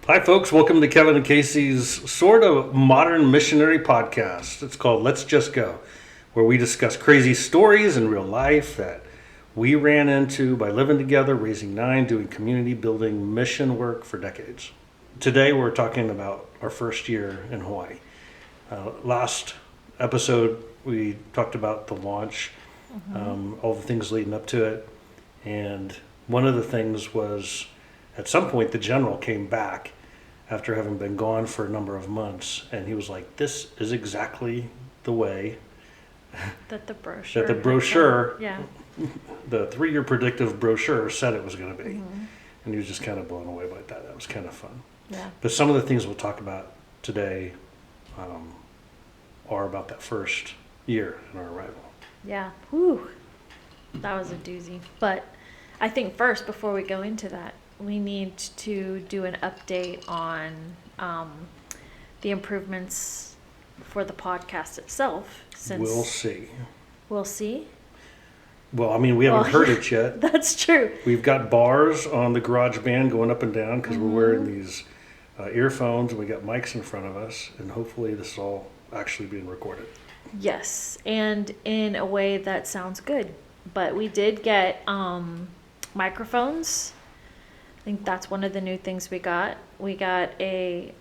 Hi, folks. Welcome to Kevin and Casey's sort of modern missionary podcast. It's called Let's Just Go, where we discuss crazy stories in real life that we ran into by living together, raising 9, doing community building mission work for decades. Today, we're talking about our first year in Hawaii. Last episode, we talked about the launch, all the things leading up to it. And one of the things was, at some point, the general came back after having been gone for a number of months, and he was like, "This is exactly the way that the brochure, the 3-year predictive brochure said it was going to be." And he was just kind of blown away by that. That was kind of fun. Yeah. But some of the things we'll talk about today are about that first year in our arrival. Yeah. Whew. That was a doozy. But I think first, before we go into that, we need to do an update on the improvements for the podcast itself. Since We'll see. We'll see? Well, I mean, we haven't heard it yet. That's true. We've got bars on the garage band going up and down because we're wearing these earphones, and we got mics in front of us, and hopefully this is all actually being recorded. Yes, and in a way that sounds good. But we did get microphones. I think that's one of the new things we got. We got a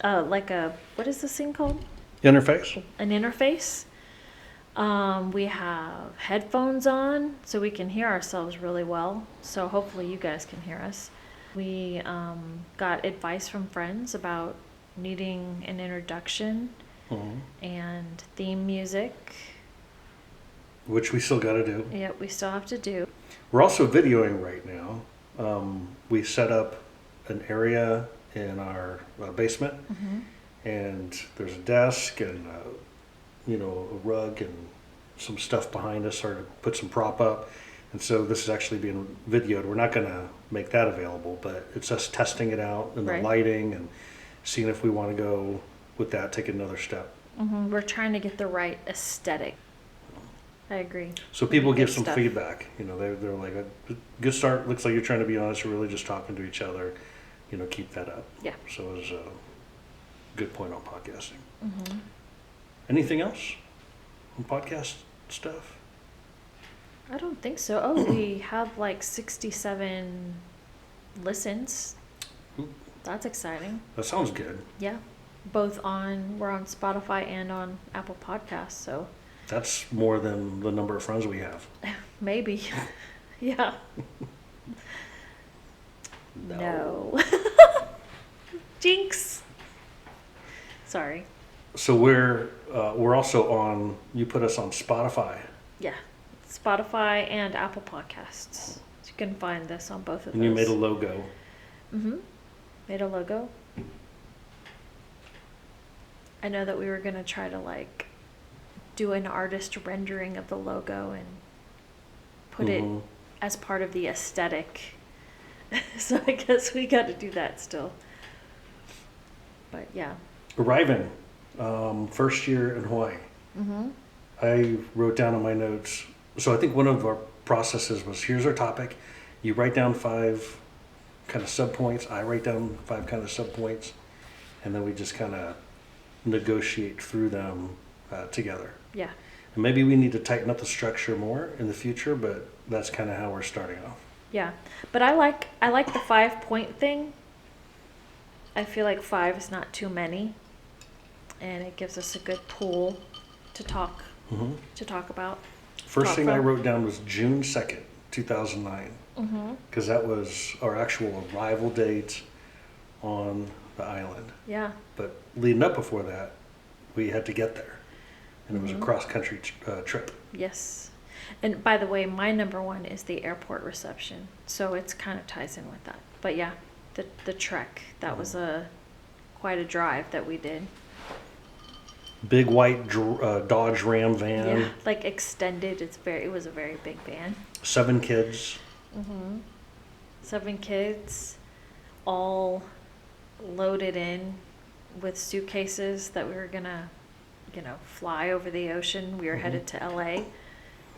what is this thing called? Interface? An interface. We have headphones on so we can hear ourselves really well. So hopefully you guys can hear us. We got advice from friends about needing an introduction and theme music. Which we still got to do. Yep, we still have to do. We're also videoing right now. We set up an area in our basement, and there's a desk and a rug and some stuff behind us, or to put some prop up. And so this is actually being videoed. We're not going to make that available, but it's us testing it out and the lighting and seeing if we want to go with that, take another step. We're trying to get the right aesthetic. I agree. So people give some feedback. They're like, a good start. Looks like you're trying to be honest. You're really just talking to each other. Keep that up. Yeah. So it was a good point on podcasting. Anything else on podcast stuff? I don't think so. Oh, we have like 67 listens. Ooh. That's exciting. That sounds good. Yeah. We're on Spotify and on Apple Podcasts, so. That's more than the number of friends we have. Maybe. Yeah. No. Jinx. Sorry. So we're also on, you put us on Spotify. Yeah. Spotify and Apple Podcasts. You can find this on both of those. And you made a logo. Made a logo. I know that we were going to try to do an artist rendering of the logo and put it as part of the aesthetic. So I guess we got to do that still. But yeah. Arriving, first year in Hawaii. I wrote down in my notes. So I think one of our processes was, here's our topic. You write down 5 kind of subpoints. I write down 5 kind of subpoints. And then we just kind of negotiate through them together. Yeah. And maybe we need to tighten up the structure more in the future, but that's kind of how we're starting off. Yeah. But I like the 5-point thing. I feel like 5 is not too many. And it gives us a good pool to talk about. First thing I wrote down was June 2nd, 2009. Because that was our actual arrival date on the island. Yeah. But leading up before that, we had to get there. And it was a cross-country trip. Yes. And by the way, my number 1 is the airport reception. So it's kind of ties in with that. But yeah, the trek, that was quite a drive that we did. Big white Dodge Ram van. Yeah, extended. It was a very big van. 7 kids. 7 kids, all loaded in with suitcases that we were gonna, fly over the ocean. We were headed to LA,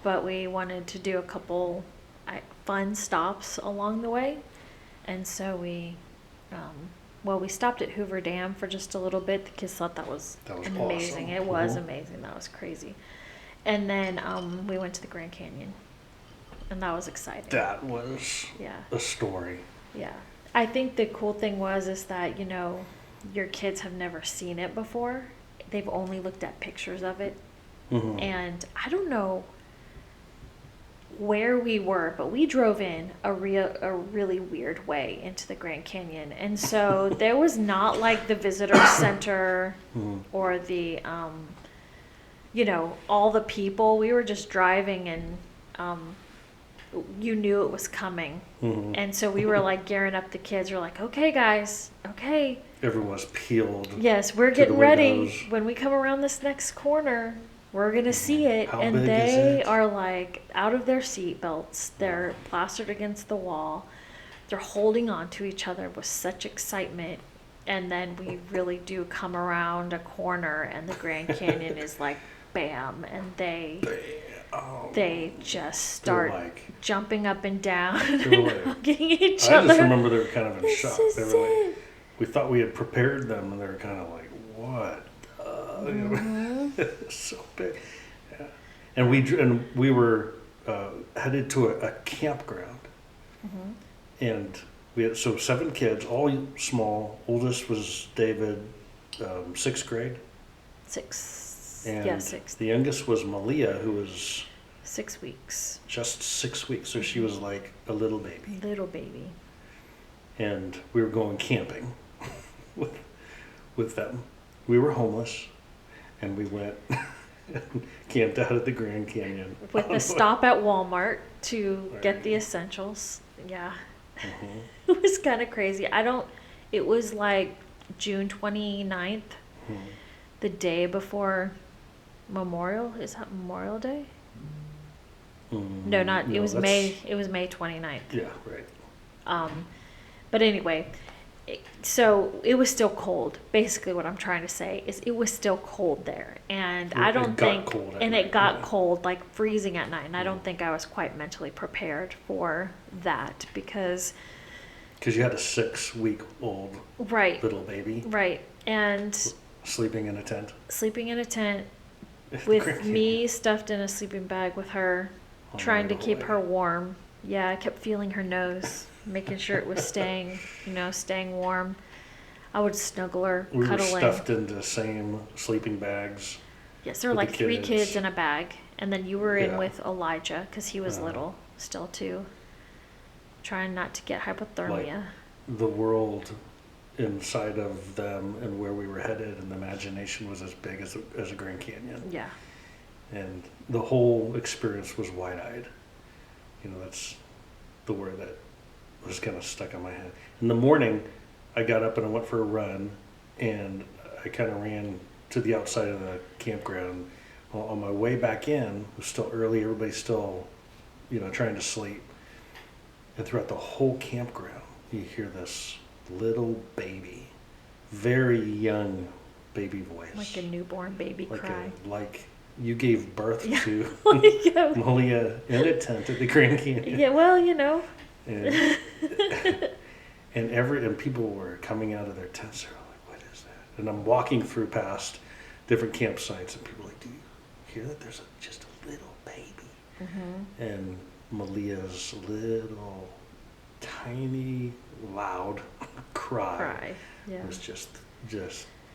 but we wanted to do a couple fun stops along the way. And so we stopped at Hoover Dam for just a little bit. The kids thought that was amazing. Awesome. It was amazing. That was crazy. And then we went to the Grand Canyon, and that was exciting. That was a story. Yeah. I think the cool thing is that, your kids have never seen it before. They've only looked at pictures of it. Mm-hmm. And I don't know where we were, but we drove in a really weird way into the Grand Canyon. And so there was not like the visitor center or the, all the people. We were just driving, and you knew it was coming. Mm-hmm. And so we were like gearing up the kids. We're like, okay, guys, okay. Everyone was peeled. Yes, we're getting ready. When we come around this next corner, we're going to see it. How and big they is it? are like out of their seat belts. They're plastered against the wall. They're holding on to each other with such excitement. And then we really do come around a corner, and the Grand Canyon is like, bam. And they just start jumping up and down and hugging each other. I just remember they were kind of in shock. They were like, we thought we had prepared them, and they were kind of like, what? So big. Yeah. And we were headed to a campground. Mm-hmm. And we had 7 kids, all small. Oldest was David, 6th grade. 6. And yeah, 6. The youngest was Malia, who was 6 weeks. Just 6 weeks. So she was like a little baby. Little baby. And we were going camping with them. We were homeless, and we went and camped out at the Grand Canyon. With a stop at Walmart to get the essentials. Yeah. Mm-hmm. It was kind of crazy. It was like June 29th, the day before Memorial. Is that Memorial Day? It was May 29th. Yeah, right. But anyway, so it was still cold. Basically what I'm trying to say is it was still cold there. And it got cold, like freezing at night. And I don't think I was quite mentally prepared for that because you had a 6-week-old little baby. Right. And sleeping in a tent. With me stuffed in a sleeping bag with her, trying to keep her warm. Yeah, I kept feeling her nose, making sure it was staying warm. I would snuggle her, we cuddling. We were stuffed into the same sleeping bags. Yes, there were like 3 kids in a bag. And then you were in with Elijah, because he was little still too. Trying not to get hypothermia. Like the world inside of them and where we were headed, and the imagination was as big as a Grand Canyon. Yeah. And the whole experience was wide-eyed. That's the word that was kind of stuck in my head. In the morning, I got up and I went for a run, and I kind of ran to the outside of the campground. On my way back in, it was still early, everybody's still, trying to sleep. And throughout the whole campground, you hear this little baby, very young baby voice. Like a newborn baby cry. Like you gave birth to Malia in a tent at the Grand Canyon. Yeah, well, And people were coming out of their tents. They're like, what is that? And I'm walking through past different campsites, and people are like, do you hear that? There's just a little baby. Mm-hmm. And Malia's little, tiny, loud cry. Yeah. Was just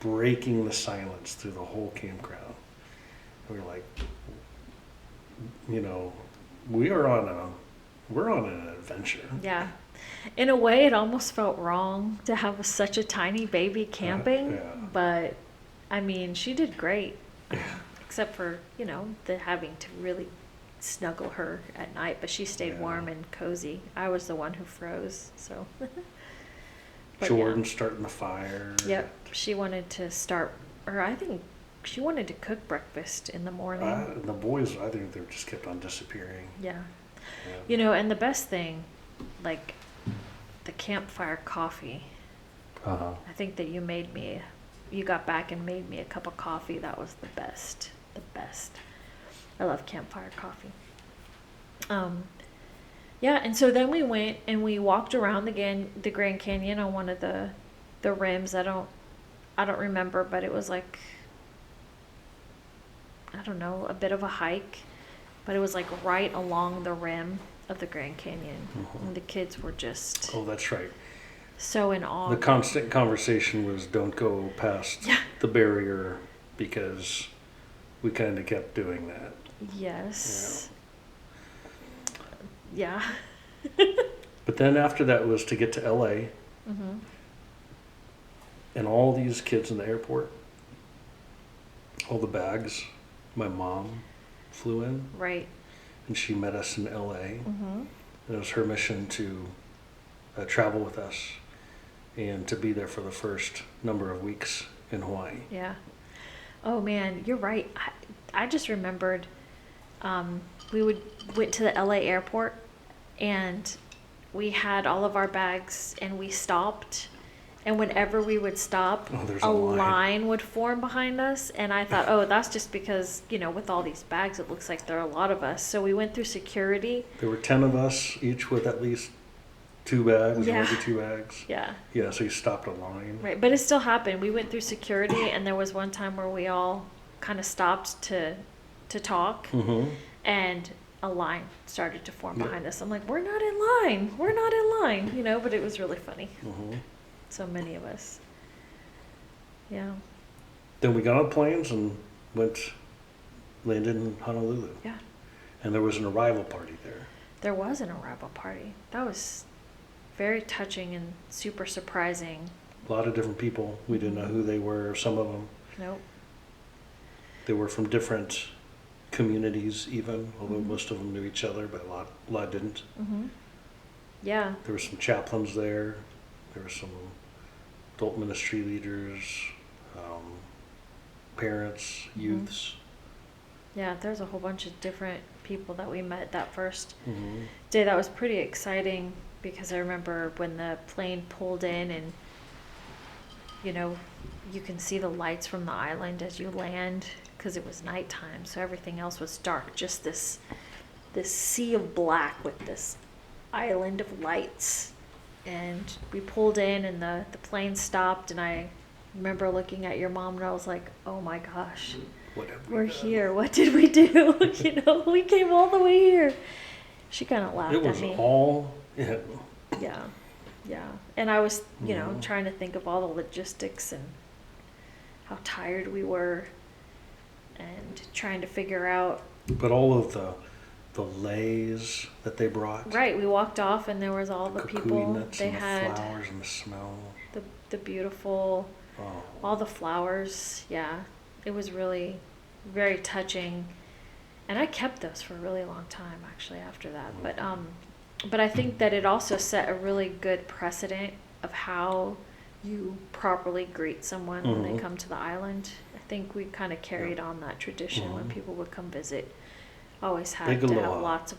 breaking the silence through the whole campground. And we're like, we're on an adventure. Yeah. In a way, it almost felt wrong to have such a tiny baby camping, but I mean, she did great, except for, the having to really snuggle her at night, but she stayed warm and cozy. I was the one who froze, so. Jordan starting the fire. Yep. She wanted to I think she wanted to cook breakfast in the morning. The boys, I think they just kept on disappearing. Yeah. And the best thing, like the campfire coffee. I think that you got back and made me a cup of coffee. That was the best. I love campfire coffee. Yeah, and so then we went and we walked around the Grand Canyon on one of the rims. I don't remember, but it was like, I don't know, a bit of a hike, but it was like right along the rim of the Grand Canyon. Mhm. And the kids were just Oh, that's right. so in awe. The constant conversation was don't go past Yeah. the barrier, because we kind of kept doing that. Yes. Yeah. But then after that was to get to LA, Mm-hmm. and all these kids in the airport, all the bags. My mom flew in, Right. and she met us in LA. Mm-hmm. It was her mission to travel with us and to be there for the first number of weeks in Hawaii. Yeah. Oh man, you're right. I just remembered we went to the LA airport and we had all of our bags and we stopped, and whenever we would stop, There's a a line. line would form behind us, and I thought, oh, that's just because, with all these bags it looks like there are a lot of us. So we went through security. There were 10 of us, each with at least 2 bags, Yeah. maybe 2 bags. Yeah. Yeah, so you stopped a line. Right, but it still happened. We went through security, and there was one time where we all kind of stopped to talk, Mm-hmm. and a line started to form Yeah. behind us. I'm like, we're not in line. We're not in line, but it was really funny. Mm-hmm. So many of us. Yeah. Then we got on planes and landed in Honolulu. Yeah. And there was an arrival party there. There was an arrival party. That was very touching and super surprising. A lot of different people. We didn't know who they were. Some of them, Nope. they were from different communities even, although Mhm. most of them knew each other, but a lot didn't. Mm-hmm. Yeah. There were some chaplains there. There were some adult ministry leaders, parents, Mhm. youths. Yeah, there's a whole bunch of different people that we met that first Mm-hmm. day. That was pretty exciting because I remember when the plane pulled in and, you can see the lights from the island as you land because it was nighttime. So everything else was dark. Just this sea of black with this island of lights. And we pulled in and the plane stopped, and I remember looking at your mom and I was like, oh my gosh, What have we we're done? here. What did we do? We came all the way here. She kind of laughed It at was me. all, yeah, Yeah. Yeah. And I was, Mhm. trying to think of all the logistics and how tired we were and trying to figure out. but all of the leis that they brought. Right. We walked off and there was all the Kukui people. nuts They and the had flowers and the smell. the beautiful, Oh. all the flowers. Yeah. It was really very touching. And I kept those for a really long time actually after that. But I think that it also set a really good precedent of how you properly greet someone when they Mhm. come to the island. I think we kind of carried on that tradition when Mhm. people would come visit. Always had Big to aloha. have lots of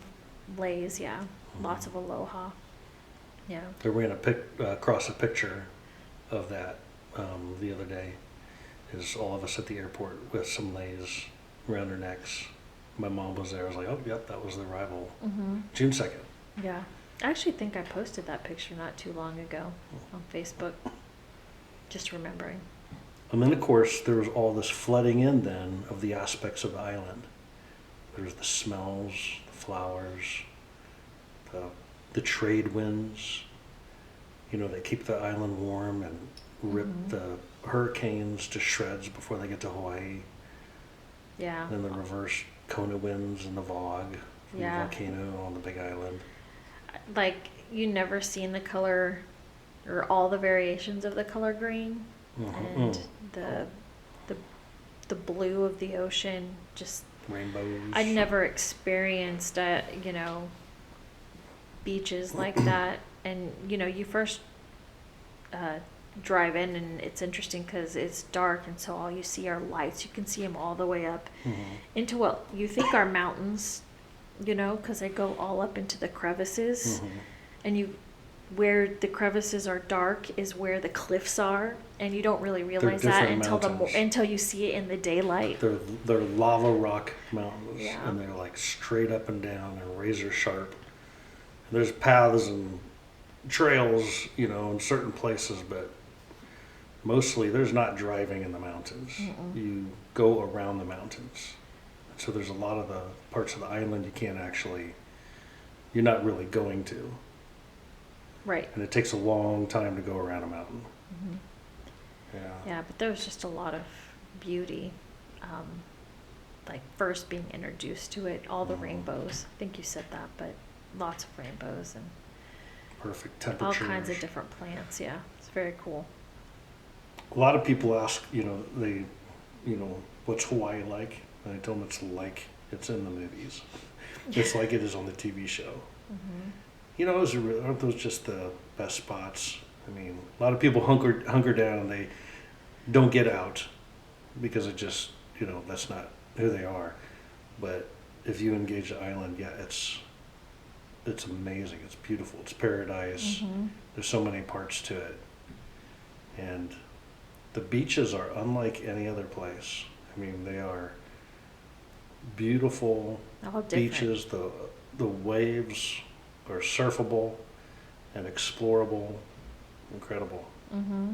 lays, yeah. Mhm. Lots of aloha. Yeah. They ran across a picture of that the other day. Is all of us at the airport with some leis around our necks. My mom was there. I was like, oh, yep, that was the arrival. Mm-hmm. June 2nd. Yeah. I actually think I posted that picture not too long ago on Facebook. Just remembering. And then, of course, there was all this flooding in then of the aspects of the island. There's the smells, the flowers, the trade winds, that keep the island warm and rip Mhm. the hurricanes to shreds before they get to Hawaii. Yeah. And then the reverse Kona winds and the fog from Yeah. the volcano on the Big Island. Like, you never seen the color or all the variations of the color green Mhm. and the blue of the ocean. Just Rainbows. I'd never experienced beaches like that. And you first drive in and it's interesting because it's dark, and so all you see are lights. You can see them all the way up Mhm. into what you think are mountains, because they go all up into the crevices. Mhm. And where the crevices are dark is where the cliffs are, and you don't really realize that different mountains. until you see it in the daylight. They're lava rock mountains, Yeah. and they're like straight up and down and razor sharp. There's paths and trails, you know, in certain places, but mostly there's not driving in the mountains. Mm-mm. You go around the mountains. So there's a lot of the parts of the island you can't actually, you're not really going to. Right. And it takes a long time to go around a mountain. Mm-hmm. Yeah. Yeah, but there was just a lot of beauty. Like first being introduced to it, all the rainbows. I think you said that, but lots of rainbows and Perfect all temperatures. kinds of different plants. Yeah, it's very cool. A lot of people ask, you know, what's Hawaii like? And I tell them it's like it's in the movies. It's like it is on the TV show. Mm-hmm. You know, aren't those just the best spots? I mean, a lot of people hunker down and they don't get out because it just, you know, that's not who they are. But if you engage the island, yeah, it's amazing. It's beautiful. It's paradise. Mm-hmm. There's so many parts to it. And the beaches are unlike any other place. I mean, they are beautiful All different. beaches. The waves are surfable and explorable. Incredible. Mm-hmm.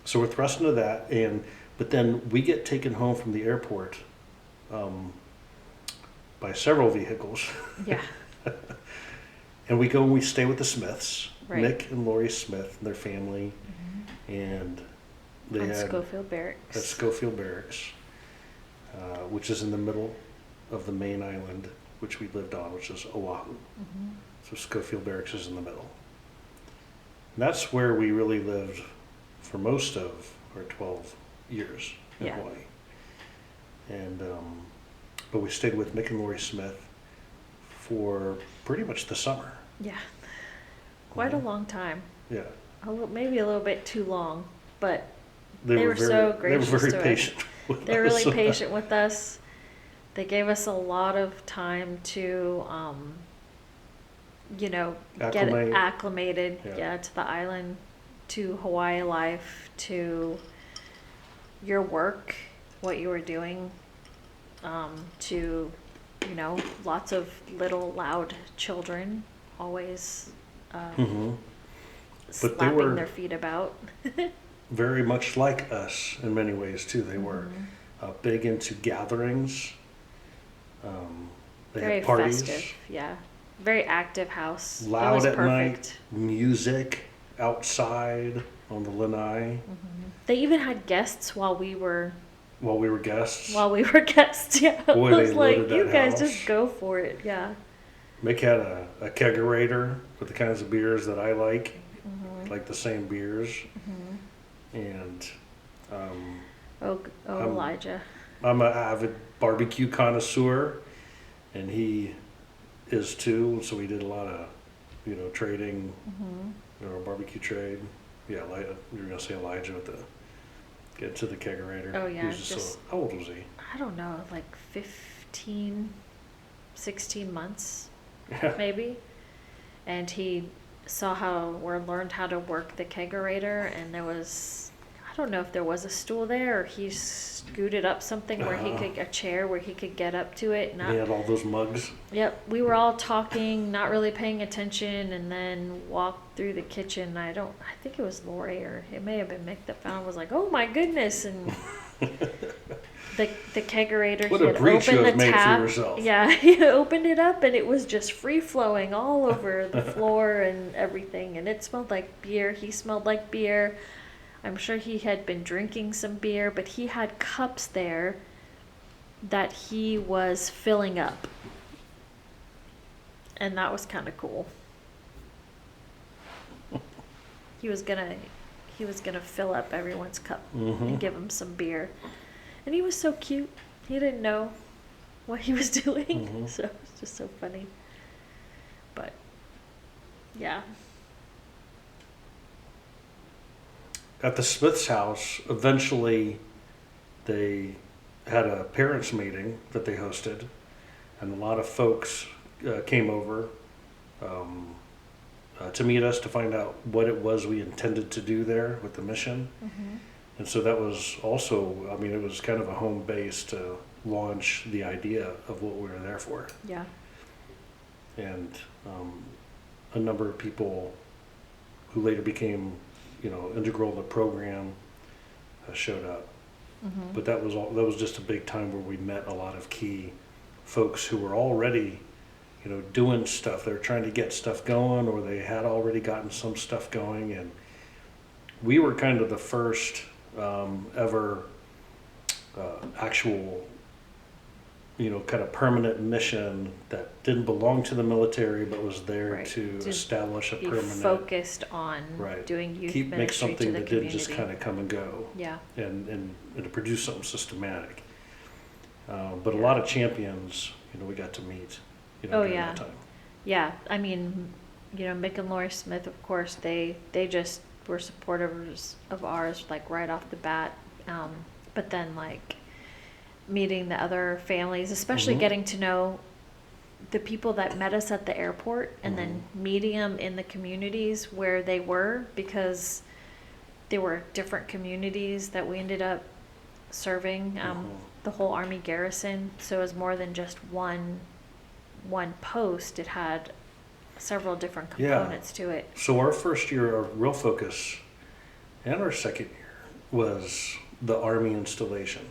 So we're thrust into that, but then we get taken home from the airport by several vehicles. Yeah. And we go and we stay with the Smiths, Right. Nick and Lori Smith and their family, Mm-hmm. and they On had Schofield Barracks. at Schofield Barracks, which is in the middle of the main island, which we lived on, which is Oahu. Mm-hmm. So Schofield Barracks is in the middle. And that's where we really lived for most of our 12 years in Yeah. Hawaii. And but we stayed with Nick and Lori Smith for pretty much the summer. Yeah. Quite a Mhm. long time. Yeah, Maybe a little bit too long, but they were so gracious They were very to us. patient. With they're really us. patient with us. They gave us a lot of time to, get acclimated, Yeah. to the island, to Hawaii life, to your work, what you were doing, to, lots of little loud children always Mhm. But they slapping were their feet about. very much like us in many ways too. They were Mhm. big into gatherings. They Very had parties, festive, yeah. Very active house. It loud was at perfect. night, music outside on the lanai Mhm. They even had guests while we were while we were guests. guests. Yeah, Boy, I was they like, loaded you that guys house. just go for it. Yeah. Mick had a kegerator with the kinds of beers that I like Mhm. the same beers, Mhm. and Oh, I'm- Elijah. I'm an avid barbecue connoisseur, and he is too. So we did a lot of, trading, Mhm. barbecue trade. Yeah, you were gonna say Elijah with the get to the kegerator. Oh, yeah, He was just how old was he? I don't know, like 15, 16 months Yeah. maybe. And he saw or learned how to work the kegerator, and there was, I don't know if there was a stool there, or he scooted up something where a chair where he could get up to it. And he had all those mugs. Yep, we were all talking, not really paying attention, and then walked through the kitchen. I think it was Lori, or it may have been Mick that found, was like, oh my goodness, and the kegerator, What he a had breach you opened have the made for tap. yourself. Yeah, he opened it up, and it was just free flowing all over the floor and everything, and it smelled like beer. He smelled like beer. I'm sure he had been drinking some beer, but he had cups there that he was filling up. And that was kind of cool. He was gonna fill up everyone's cup and give them some beer. And he was so cute. He didn't know what he was doing. Mhm. So it was just so funny. But yeah. At the Smith's house, eventually they had a parents' meeting that they hosted, and a lot of folks came over to meet us to find out what it was we intended to do there with the mission. Mm-hmm. And so that was also, it was kind of a home base to launch the idea of what we were there for. Yeah. And a number of people who later became, integral to the program showed up. But that was just a big time where we met a lot of key folks who were already, doing stuff. They were trying to get stuff going, or they had already gotten some stuff going, and we were kind of the first ever actual, kind of permanent mission that didn't belong to the military, but was there Right. to To establish a be permanent. focused on Right. doing youth Make ministry to something the that community. didn't just kind of come and go, Yeah. and to produce something systematic. But a lot of champions, we got to meet, Oh, during yeah. that time. Yeah, I mean, Mick and Lori Smith, of course, they just were supporters of ours, like right off the bat. But then, like, meeting the other families, especially Mhm. getting to know the people that met us at the airport, and then meeting them in the communities where they were, because there were different communities that we ended up serving, the whole Army garrison. So it was more than just one post. It had several different Yeah. components to it. So our first year, our real focus, and our second year, was the Army installation.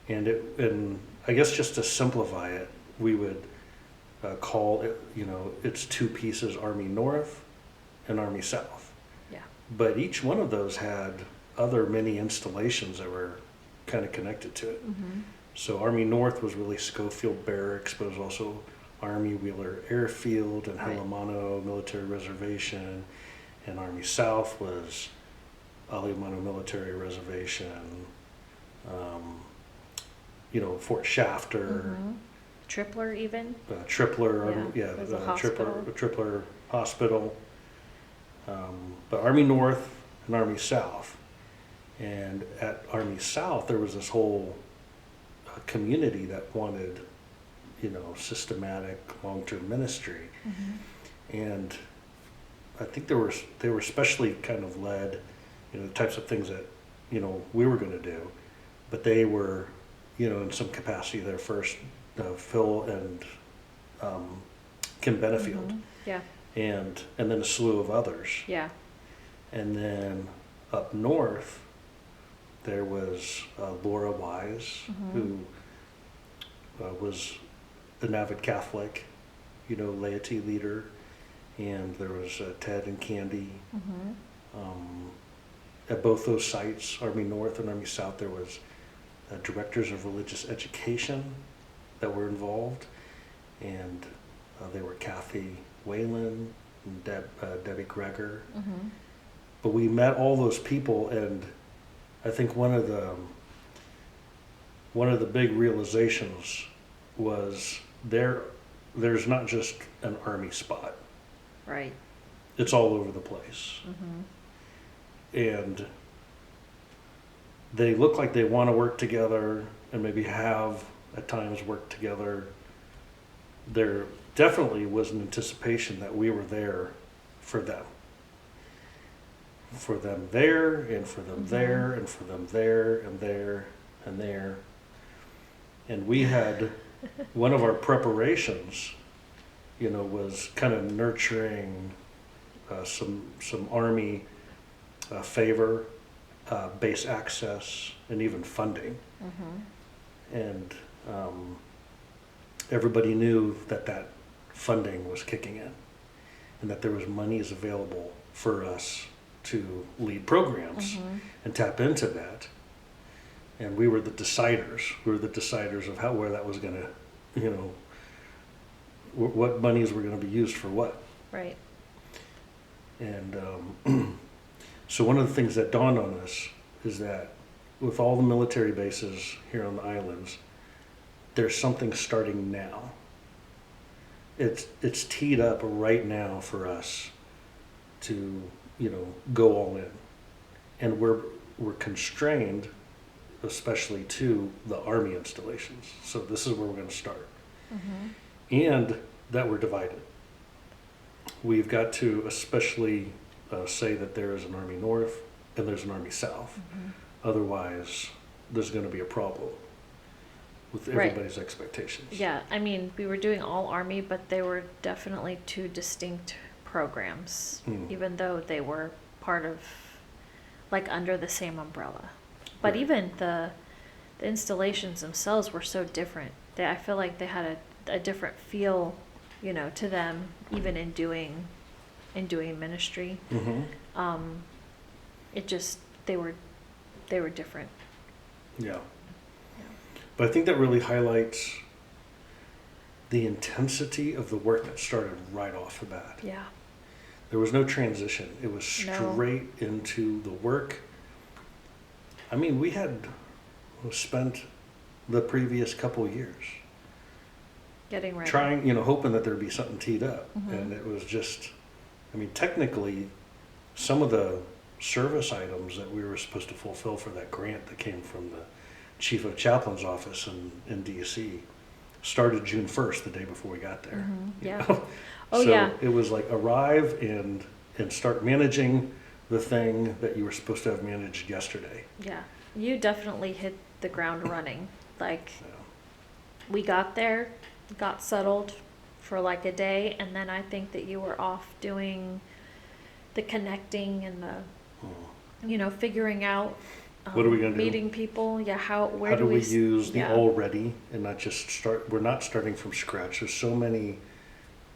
And I guess just to simplify it, we would call it, it's two pieces, Army North and Army South. Yeah. But each one of those had other mini installations that were kind of connected to it. So Army North was really Schofield Barracks, but it was also Army Wheeler Airfield and Right. Halamano Military Reservation. And Army South was Alamano Military Reservation, Fort Shafter, Tripler even. Tripler, Yeah, there's a hospital. Tripler Hospital. But Army North and Army South. And at Army South, there was this whole community that wanted, systematic long-term ministry. And I think they were especially kind of led, the types of things that, we were going to do. But they were, in some capacity there first, Phil and Kim Benefield. Yeah. And then a slew of others. Yeah. And then up north, there was Laura Wise, who was an avid Catholic, laity leader. And there was Ted and Candy. At both those sites, Army North and Army South, there was directors of religious education that were involved. And they were Kathy Whalen and Debbie Greger. But we met all those people, and I think one of the big realizations was there's not just an Army spot. Right. It's all over the place. And they look like they want to work together, and maybe have at times worked together. There definitely was an anticipation that we were there for them. For them there, and for them there, and for them there, and there, and there. And we had, one of our preparations, was kind of nurturing some Army favor, base access, and even funding. And everybody knew that funding was kicking in, and that there was monies available for us to lead programs and tap into that. And we were the deciders. We were the deciders of where that was going to, what monies were going to be used for what. Right. And so one of the things that dawned on us is that with all the military bases here on the islands, there's something starting now. It's teed up right now for us to, go all in. And we're constrained, especially to the Army installations. So this is where we're going to start. And that we're divided. We've got to especially say that there is an Army North and there's an Army South. Otherwise, there's going to be a problem. with Right. everybody's expectations. Yeah, I mean, we were doing all Army, but they were definitely two distinct programs, even though they were part of, like, under the same umbrella. But Right. even the installations themselves were so different. I feel like they had a different feel, to them, even in doing ministry. Mm-hmm. It just they were different. Yeah. Yeah. But I think that really highlights the intensity of the work that started right off the bat. Yeah. There was no transition. It was No. straight into the work. I mean, we had spent the previous couple years Getting ready. trying, hoping that there'd be something teed up. Mhm. And it was just, I mean, technically, some of the service items that we were supposed to fulfill for that grant that came from the chief of chaplain's office in DC started June 1st, the day before we got there. Mhm. you Yeah. know? Oh, So yeah. it was like arrive and start managing the thing that you were supposed to have managed yesterday. Yeah. You definitely hit the ground running. Like, Yeah. we got there, got settled for like a day, and then I think that you were off doing the connecting and the, Hmm. figuring out, What are we gonna do? meeting people. Yeah, where How do we s- use the yeah. already and not just start? We're not starting from scratch. There's so many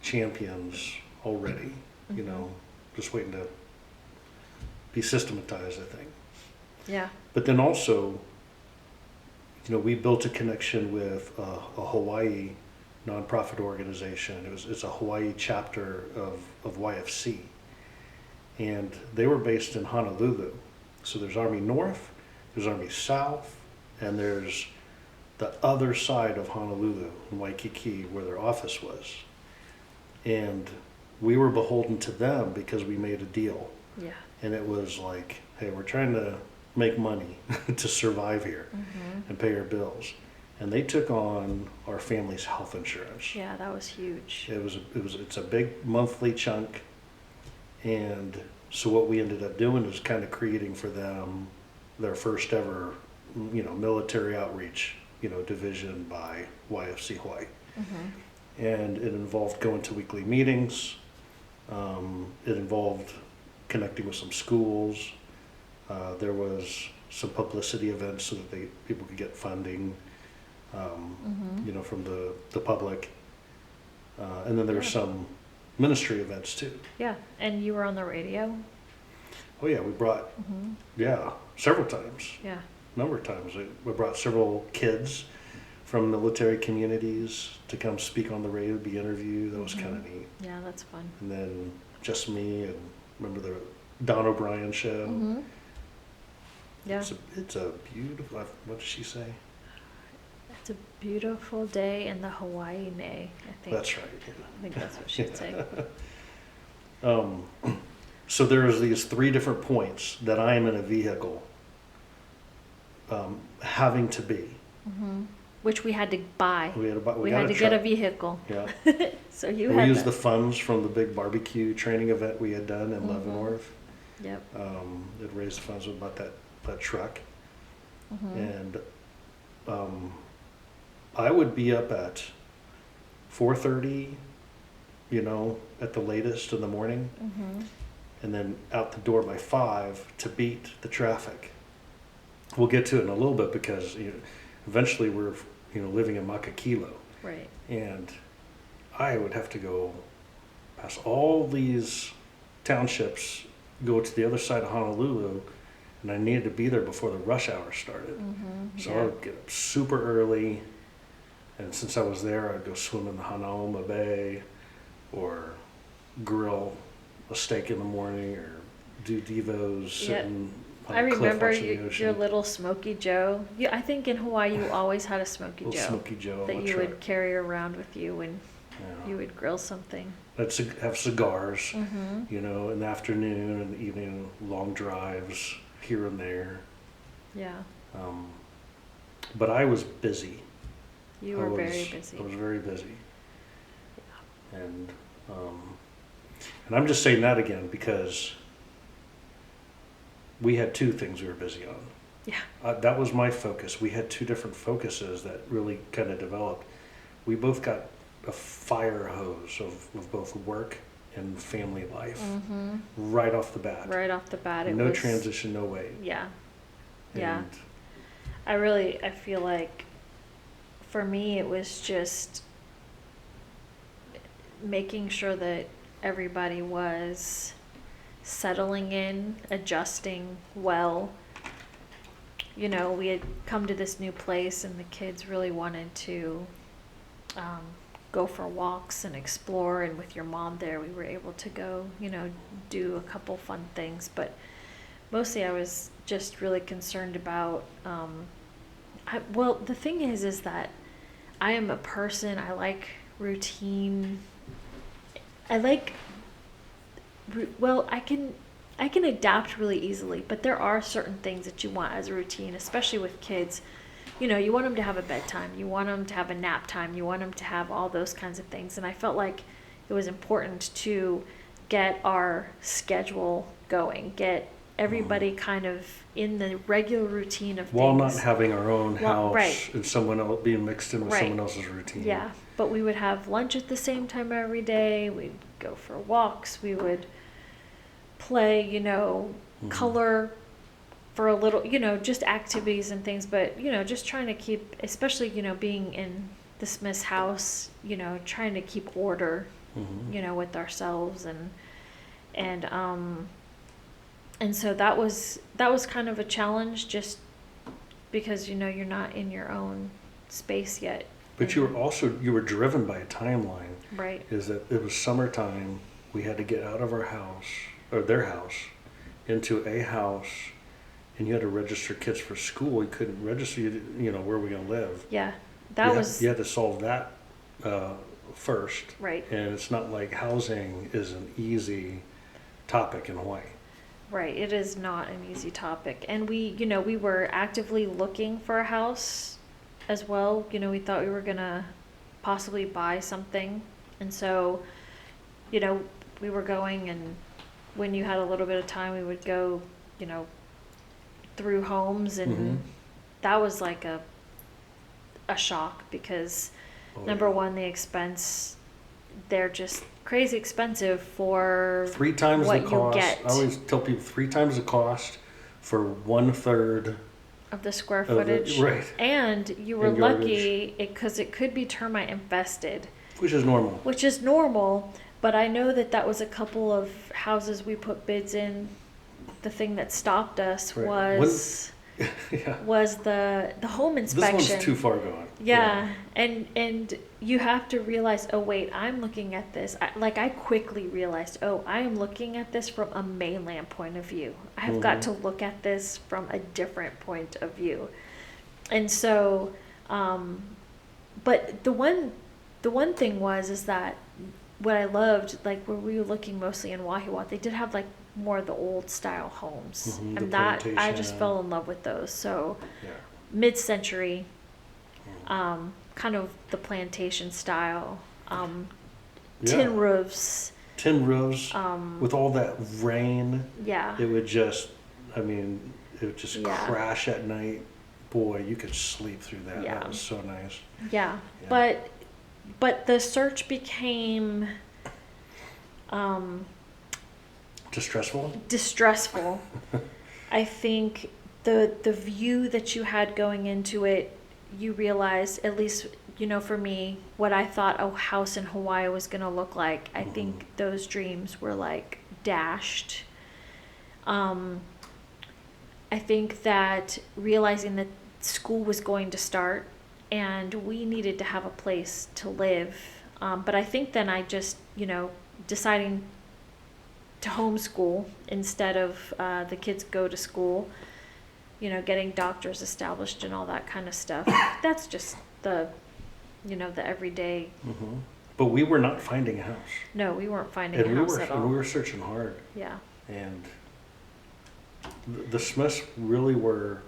champions already, Mhm. just waiting to be systematized, I think. Yeah. But then also, we built a connection with a Hawaii nonprofit organization. It's a Hawaii chapter of YFC. And they were based in Honolulu. So there's Army North, there's Army South, and there's the other side of Honolulu, in Waikiki, where their office was. And we were beholden to them because we made a deal. Yeah. And it was like, hey, we're trying to make money to survive here Mhm. and pay our bills. And they took on our family's health insurance. Yeah, that was huge. It's a big monthly chunk. And so what we ended up doing is kind of creating for them their first ever, military outreach, division by YFC Hawaii. Mhm. And it involved going to weekly meetings. It involved connecting with some schools. There was some publicity events so that people could get funding, Mhm. from the public. And then there were Yeah. some ministry events too. Yeah, and you were on the radio. Oh yeah, we brought, Mhm. several times, Yeah. a number of times. We brought several kids from military communities to come speak on the radio, be interviewed. That was kind of neat. Yeah, that's fun. And then just me and remember the Don O'Brien show. Mhm. Yeah. It's a beautiful, what did she say? It's a beautiful day in the Hawaii Nay, I think. That's right. I think that's what she'd say. So there's these three different points that I am in a vehicle having to be. Mhm. Which we had to buy. We had We got had a to get a truck. vehicle. Yeah. So you We had used to. the funds from the big barbecue training event we had done in Mhm. Leavenworth. Yep. It raised funds about that truck. Mhm. And I would be up at 4:30, at the latest in the morning, Mhm. and then out the door by 5 to beat the traffic. We'll get to it in a little bit because eventually we're living in Makakilo, Right. and I would have to go past all these townships, go to the other side of Honolulu, and I needed to be there before the rush hour started. Mhm. So I Yeah. would get up super early, and since I was there, I'd go swim in the Hanauma Bay, or grill a steak in the morning, or do devos sitting on I a cliff remember watching the your ocean. little Smoky Joe. I think in Hawaii you always had a Smoky Little Joe Smoky Joe on that my you truck. would carry around with you when Yeah. you would grill something. I'd have cigars, Mhm. in the afternoon and the evening, long drives here and there. Yeah. But I was busy. You I were was- very busy. I was very busy. And I'm just saying that again because we had two things we were busy on. Yeah. That was my focus. We had two different focuses that really kind of developed. We both got a fire hose of both work and family life right off the bat. Right off the bat, No transition, no way. Yeah. And Yeah. I feel like for me it was just making sure that everybody was settling in, adjusting well. You know, we had come to this new place and the kids really wanted to go for walks and explore, and with your mom there we were able to go, you know, do a couple fun things, but mostly I was just really concerned about well, the thing is that I am a person, I like routine. I like well, I can adapt really easily, but there are certain things that you want as a routine, especially with kids. You know, you want them to have a bedtime, you want them to have a nap time, you want them to have all those kinds of things. And I felt like it was important to get our schedule going, get everybody kind of in the regular routine of while things. not having our own house right. and someone else being mixed in with Right. someone else's routine. Yeah, but we would have lunch at the same time every day. We'd go for walks. We would play, you know, color for a little, you know, just activities and things. But, you know, just trying to keep, especially, you know, being in the Smith's house, you know, trying to keep order, you know, with ourselves and so that was kind of a challenge, just because, you know, you're not in your own space yet. But you were driven by a timeline. Right. Is that it was summertime, we had to get out of our house, or their house, into a house, and you had to register kids for school. You couldn't register, you know, where we're going to live. Yeah, You had to solve that first. Right. And it's not like housing is an easy topic in Hawaii. Right, it is not an easy topic. And we, you know, we were actively looking for a house as well. You know, we thought we were going to possibly buy something. And so, you know, we were going, and when you had a little bit of time, we would go, you know, through homes, and that was like a shock because number one, the expense, they're just crazy expensive for 3 times what the cost. you get. I always tell people 3 times the cost for 1/3 of the square footage. Right. And you were And lucky because it could be termite infested. Which is normal. But I know that was a couple of houses we put bids in. The thing that stopped us was was the home inspection. This one's too far gone. Yeah. And you have to realize, oh wait, I'm looking at this. I quickly realized, oh, I am looking at this from a mainland point of view. I have got to look at this from a different point of view. And so, but the one thing is that what I loved, like where we were looking mostly in Wahiawa, they did have like more of the old style homes, and that I just fell in love with those. So mid-century, kind of the plantation style, tin roofs. Tin roofs with all that rain. Yeah. It would just, crash at night. Boy, you could sleep through that. Yeah. That was so nice. Yeah. But the search became distressful. I think the view that you had going into it, you realized, at least, you know, for me, what I thought a house in Hawaii was going to look like, I think those dreams were like dashed. I think that realizing that school was going to start and we needed to have a place to live. But I think then I just, you know, deciding to homeschool instead of the kids go to school, you know, getting doctors established and all that kind of stuff. That's just the, you know, the everyday. But we were not finding a house. No, we weren't finding a house at all. And we were searching hard. Yeah. And the Smiths really were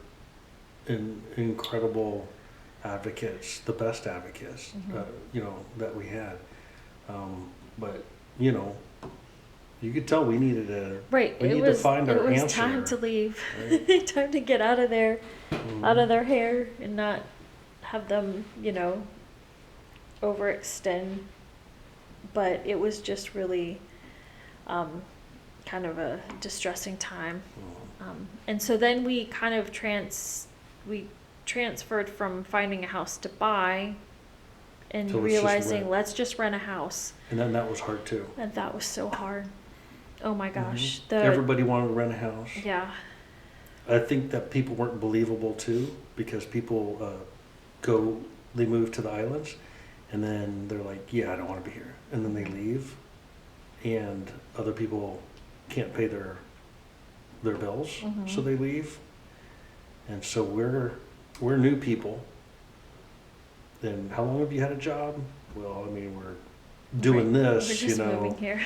incredible advocates, the best advocates, you know, that we had. But, you know, You could tell we needed to. Right. We need to find our answer. It was answer. time to leave. Right? Time to get out of there, out of their hair, and not have them, overextend. But it was just really kind of a distressing time. And so then we kind of transferred from finding a house to buy and So realizing let's just rent a house. And then that was hard too. And that was so hard. Oh my gosh. Everybody wanted to rent a house. Yeah. I think that people weren't believable too, because people they move to the islands and then they're like, yeah, I don't want to be here. And then they leave, and other people can't pay their bills, so they leave. And so we're new people. Then how long have you had a job? Well, I mean, we're doing this, we're just moving here.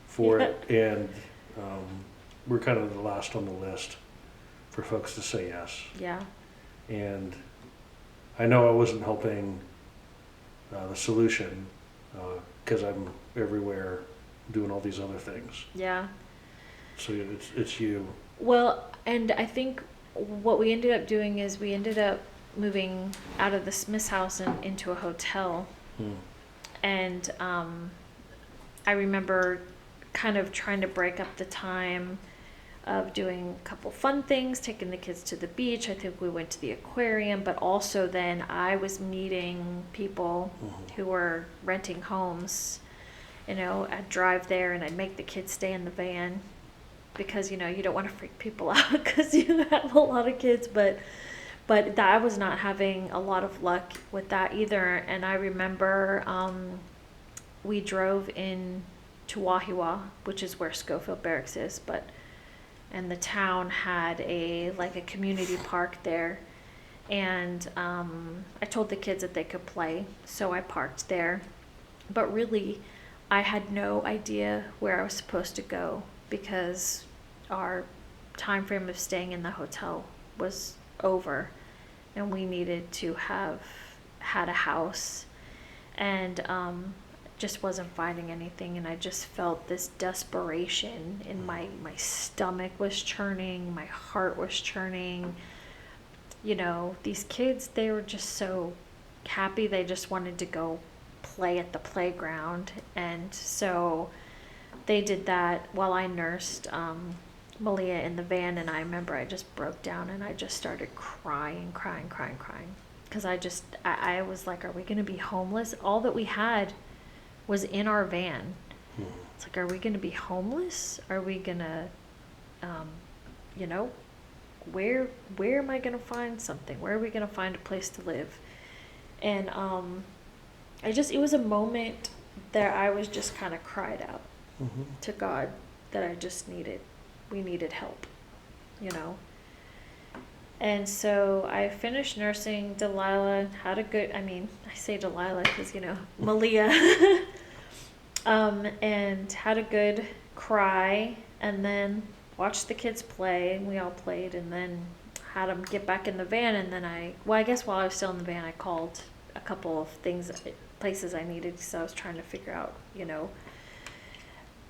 for it, and we're kind of the last on the list for folks to say yes. Yeah. And I know I wasn't helping the solution because I'm everywhere doing all these other things. Yeah. So it's you. Well, and I think what we ended up doing is we ended up moving out of the Smith's house and into a hotel. And I remember kind of trying to break up the time of doing a couple fun things, taking the kids to the beach. I think we went to the aquarium, but also then I was meeting people who were renting homes. I'd drive there and I'd make the kids stay in the van because, you don't want to freak people out because you have a lot of kids, but I was not having a lot of luck with that either. And I remember we drove in to Wahiwa, which is where Schofield Barracks is, and the town had a community park there. And I told the kids that they could play, so I parked there. But really, I had no idea where I was supposed to go because our time frame of staying in the hotel was over. And we needed to have had a house, and just wasn't finding anything. And I just felt this desperation in my stomach was churning, my heart was churning. These kids, they were just so happy. They just wanted to go play at the playground. And so they did that while I nursed Malia in the van. And I remember I just broke down and I just started crying because I was like, are we going to be homeless? All that we had was in our van. It's like, are we going to be homeless? Are we going to where am I going to find something? Where are we going to find a place to live? And it was a moment that I was just kind of cried out to God that we needed help, And so I finished nursing Delilah, I say Delilah because, Malia, and had a good cry, and then watched the kids play, and we all played, and then had them get back in the van. And then I guess while I was still in the van, I called a couple of places I needed, so I was trying to figure out,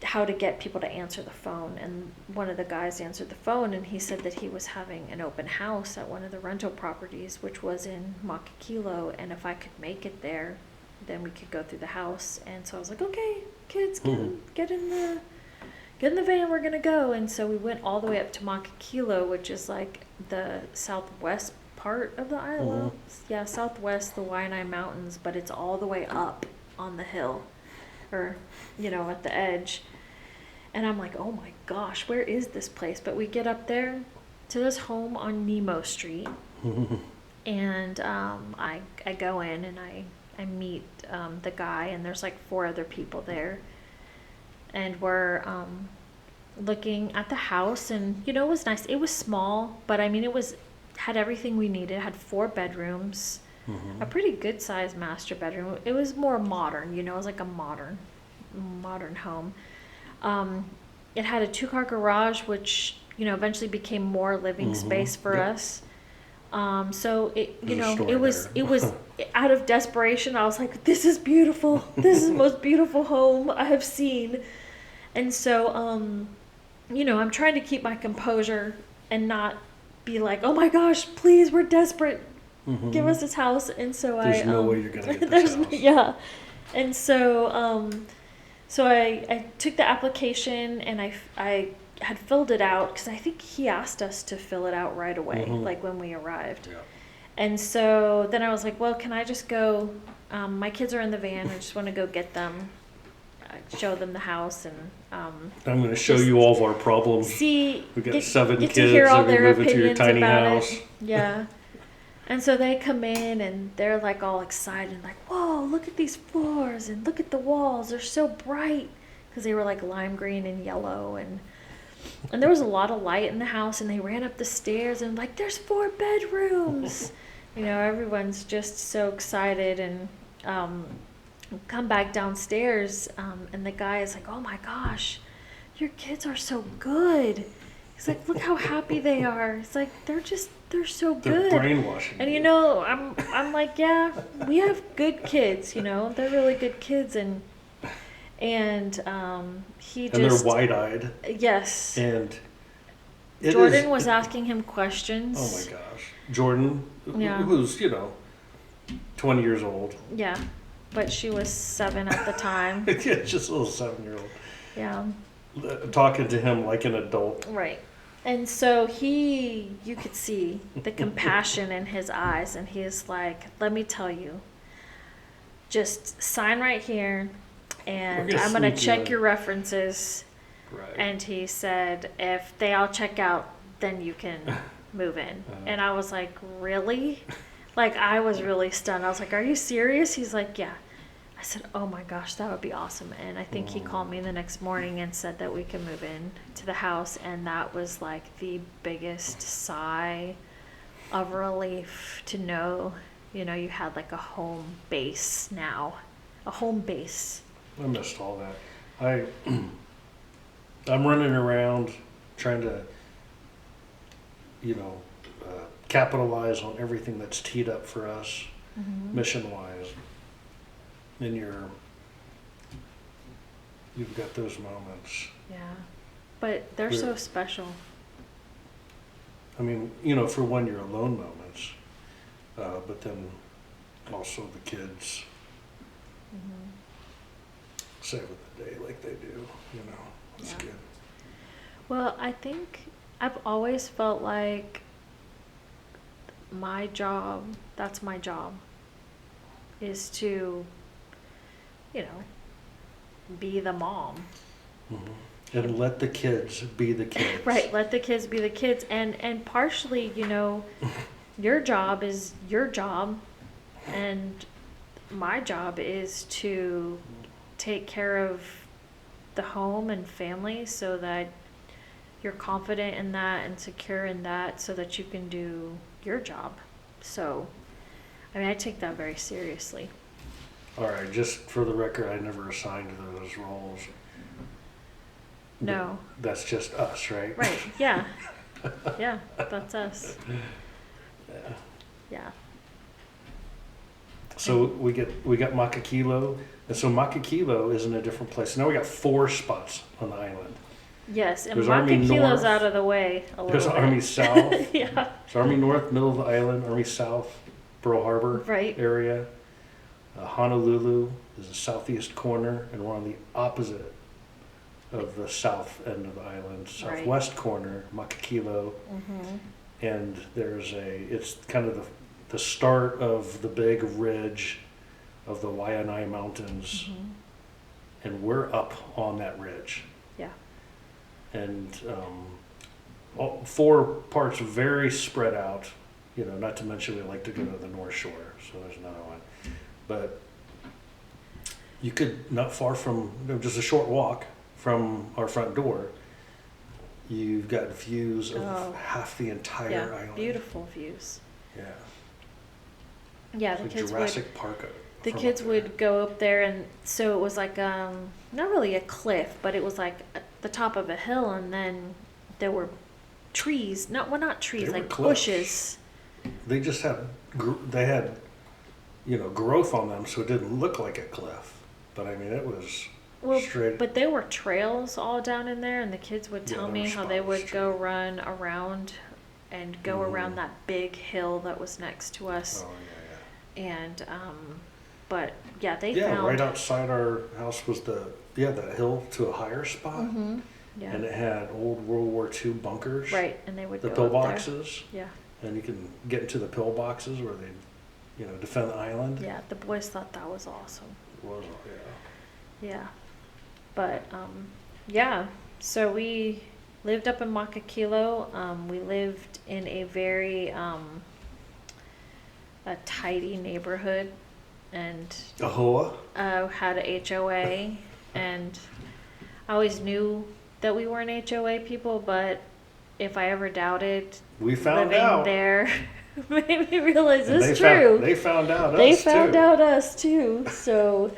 how to get people to answer the phone. And one of the guys answered the phone, and he said that he was having an open house at one of the rental properties, which was in Makakilo, and if I could make it there, then we could go through the house. And so I was like, okay, kids, get in the van, we're gonna go. And so we went all the way up to Makakilo, which is like the southwest part of the island. Yeah, southwest, the Waianae Mountains, but it's all the way up on the hill, or at the edge. And I'm like, oh my gosh, where is this place? But we get up there to this home on Nemo Street, and I go in and I meet the guy, and there's like 4 other people there, and we're looking at the house. And it was nice. It was small, but had everything we needed. It had 4 bedrooms, a pretty good sized master bedroom. It was more modern, it was like a modern home. It had a 2-car garage, which eventually became more living space for us. So it was out of desperation. I was like, this is beautiful. This is the most beautiful home I have seen. And so, I'm trying to keep my composure and not be like, oh my gosh, please, we're desperate. Give us this house. And so There's no way you're going to get this house. Yeah. And so, so I took the application and I had filled it out because I think he asked us to fill it out right away, like when we arrived. Yeah. And so then I was like, well, can I just go? My kids are in the van. I just want to go get them, show them the house, and I'm going to show you all of our problems. See, We've got 7 get kids to hear all and we their move into your opinions tiny about house. it. Yeah. And so they come in and they're like all excited, like, whoa, look at these floors and look at the walls. They're so bright. Because they were like lime green and yellow. And there was a lot of light in the house. And they ran up the stairs and like, there's 4 bedrooms. Everyone's just so excited. And come back downstairs. And the guy is like, oh my gosh, your kids are so good. He's like, look how happy they are. It's like, they're so good. They're brainwashing. And I'm like, yeah, we have good kids, they're really good kids. And he just. And they're wide-eyed. Yes. And Jordan was asking him questions. Oh my gosh. Jordan, Yeah. who's, 20 years old. Yeah. But she was 7 at the time. Yeah, just a little 7-year-old. Yeah. Talking to him like an adult. Right. And so you could see the compassion in his eyes, and he's like, let me tell you, just sign right here, and I'm going to check your references. Right. And he said, if they all check out, then you can move in. And I was like, really? Like, I was really stunned. I was like, are you serious? He's like, yeah. I said, oh my gosh, that would be awesome. And I think he called me the next morning and said that we can move in to the house. And that was like the biggest sigh of relief to know, you had like a home base now, a home base. I missed all that. I'm running around trying to, capitalize on everything that's teed up for us, mission-wise. And you've got those moments. Yeah. But they're so special. I mean, for one, your alone moments, but then also the kids save the day like they do, It's good. Well, I think I've always felt like that's my job, is to, be the mom. And let the kids be the kids. Right, let the kids be the kids. And partially, your job is your job, and my job is to take care of the home and family so that you're confident in that and secure in that so that you can do your job. So, I take that very seriously. All right, just for the record, I never assigned those roles. No. That's just us, right? Right, yeah. Yeah, that's us. Yeah. Yeah. So we got Makakilo, and so Makakilo is in a different place. Now we got 4 spots on the island. Yes, and There's Army Makakilo's North. out of the way a little There's bit. Army South. Yeah. There's Army North, middle of the island. Army South, Pearl Harbor Right. area. Honolulu is the southeast corner, and we're on the opposite of the south end of the island. Southwest corner, Makakilo. And it's kind of the start of the big ridge of the Waianae Mountains. And we're up on that ridge. Yeah. And 4 parts very spread out, not to mention we like to go to the North Shore, so there's another one. But you could, not far from, just a short walk from our front door, you've got views of half the entire island. Beautiful views. Yeah. Yeah, It's the like kids Jurassic Park. The kids would go up there, and so it was like not really a cliff, but it was like at the top of a hill, and then there were trees. Not trees, They were like cliffs. bushes. They just had growth on them, so it didn't look like a cliff. But it was Well, straight. but there were trails all down in there, and the kids would Yeah, tell there me were how they would spots, go true. run around and go around that big hill that was next to us. Oh yeah, yeah. And, but yeah, they Yeah, found. right outside our house was the hill to a higher spot, Mm-hmm. Yeah. and it had old World War II bunkers. Right, and they would The go up pillboxes, there. and you can get into the pillboxes where they, defend the island. Yeah. Yeah, the boys thought that was awesome. It was, yeah. Yeah. But, yeah, so we lived up in Makakilo. We lived in a very, a tidy neighborhood, and Ahoa. had a HOA, and I always knew that we weren't HOA people, but if I ever doubted We found living out. there, made me realize And it's true. They found out They us found too. out us too, so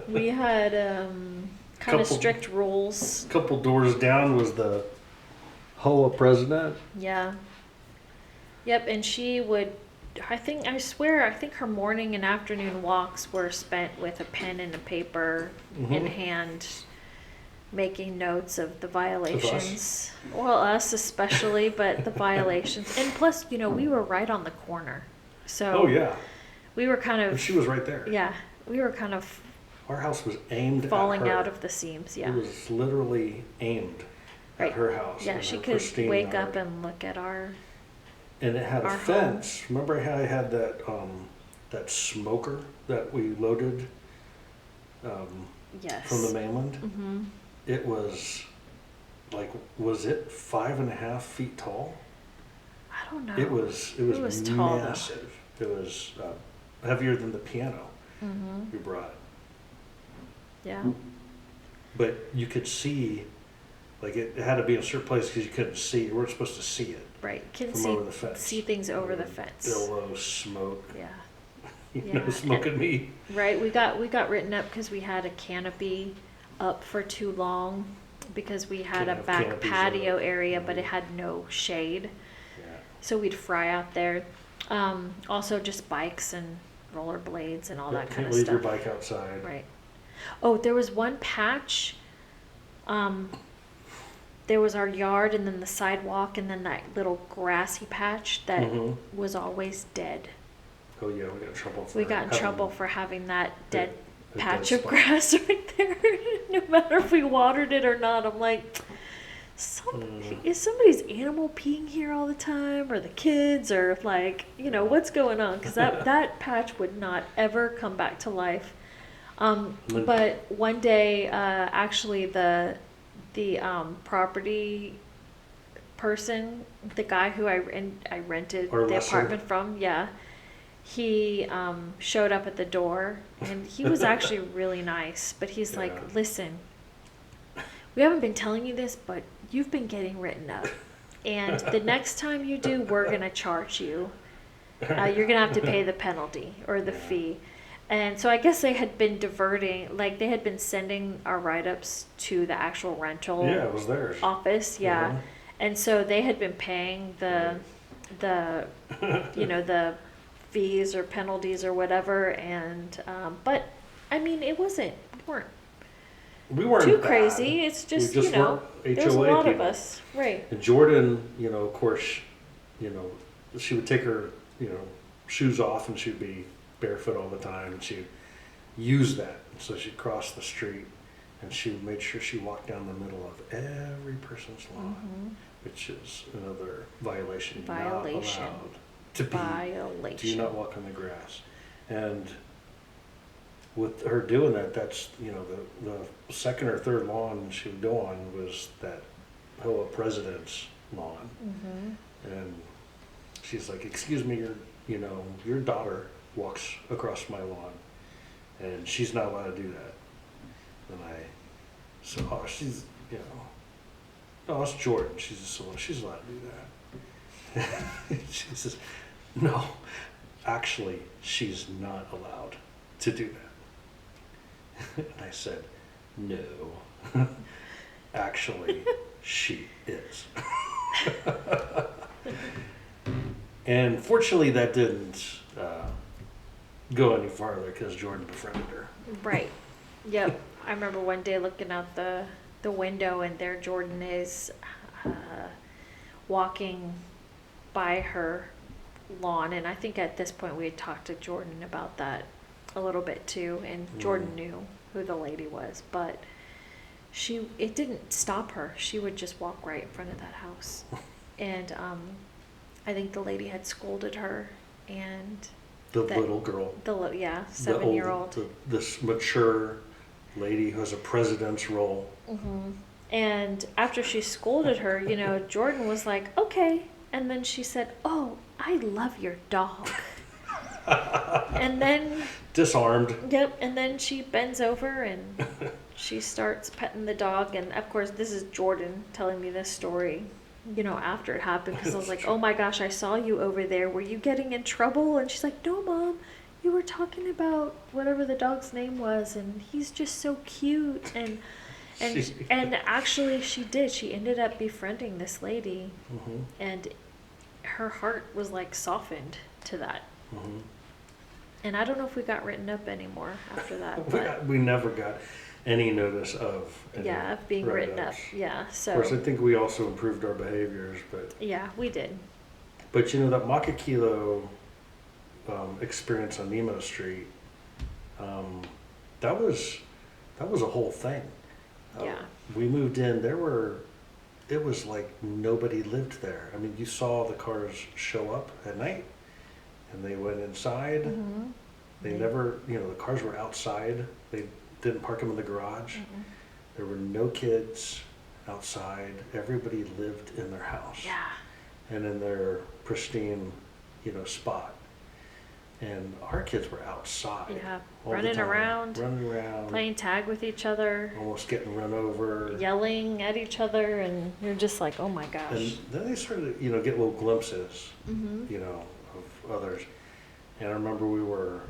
we had kind of Couple- strict rules. Couple doors down was the HOA president. Yeah. Yep, and she would, I swear, I think her morning and afternoon walks were spent with a pen and a paper in Mhm. hand, making notes of the violations. Well, us especially, but the violations. And plus, we were right on the corner. So Oh yeah, we were kind and of, she was right there. yeah, we were kind of Our house was aimed falling at her. out of the seams, yeah. It was literally aimed Right. at her house. Yeah, and she her could pristine wake yard. up and look at our, And it had a our fence. Remember how I had that smoker that we loaded yes. from the mainland? Mm-hmm. It was was it 5.5 feet tall? I don't know. It was was tall, though. massive. It was heavier than the piano Mm-hmm. we brought. Yeah. But you could see, it had to be in a certain place because you couldn't see. You weren't supposed to see it Right. Can from over the fence. see things over the fence. Billow, smoke, Yeah. no smoking meat. Right. We got written up because we had a canopy up for too long because we had Can't a have back canopies patio up. area, but it had no shade, Yeah. so we'd fry out there. Also, just bikes and rollerblades and all that kind Can't of leave your stuff. bike outside. Right. Oh, there was one patch. There was our yard and then the sidewalk and then that little grassy patch that Mhm. was always dead. Oh yeah, we got in trouble for We got in having trouble for having that dead a patch dead of spot. grass right there. No matter if we watered it or not, I'm like, is somebody's animal peeing here all the time, or the kids, or what's going on? Because that patch would not ever come back to life. When- But one day, actually, the property person, the guy who I rented Or the lesser. apartment from, yeah, he showed up at the door, and he was actually really nice. But he's Yeah. like, "Listen, we haven't been telling you this, but you've been getting written up, and the next time you do, we're gonna charge you. You're gonna have to pay the penalty or the Yeah. fee." And so I guess they had been diverting, they had been sending our write-ups to the actual rental Yeah, it was theirs. office, yeah. Mhm. And so they had been paying the the fees or penalties or whatever, and but I mean it wasn't, We weren't too bad. crazy. It's just, we just weren't there's a HOA lot of people. us, right? And Jordan, of course, she would take her, shoes off and she'd be barefoot all the time. And she'd use that. So she'd cross the street and she made sure she walked down the middle of every person's lawn, Mhm. which is another violation. Violation. Not allowed to be. Violation. Do not walk on the grass. And with her doing that, that's, the second or third lawn she would go on was that HOA president's lawn. Mm-hmm. And she's like, "Excuse me, your daughter walks across my lawn and she's not allowed to do that." And I said, "Oh, she's, no, it's Jordan. She's allowed to do that." She says, "No, actually, she's not allowed to do that." And I said, "No, actually, she is." And fortunately, that didn't go any farther because Jordan befriended her. Right. Yep. I remember one day looking out the window, and there Jordan is walking by her lawn. And I think at this point we had talked to Jordan about that a little bit too, and Jordan knew who the lady was, but it didn't stop her. She would just walk right in front of that house. And I think the lady had scolded her, and little girl, 7-year-old, this mature lady who has a president's role. And after she scolded her, Jordan was like, okay. And then she said, oh, I love your dog. And then disarmed. Yep. And then she bends over and she starts petting the dog. And of course, this is Jordan telling me this story, after it happened, because I was like, oh my gosh, I saw you over there. Were you getting in trouble? And she's like, no, Mom, you were talking about whatever the dog's name was, and he's just so cute. And actually she did. She ended up befriending this lady, and her heart was like softened to that. And I don't know if we got written up anymore after that. But we never got any notice of being written up. Yeah. So of course, I think we also improved our behaviors, but yeah, we did. But that Makakilo experience on Nemo Street, that was a whole thing. We moved in. It was like nobody lived there. I mean, you saw the cars show up at night, and they went inside. They never, the cars were outside. They didn't park them in the garage. There were no kids outside. Everybody lived in their house. Yeah. And in their pristine, spot. And our kids were outside. Yeah. all running the time, around, playing tag with each other, almost getting run over, yelling at each other, and you're just like, oh my gosh. And then they started, get little glimpses, of others. And I remember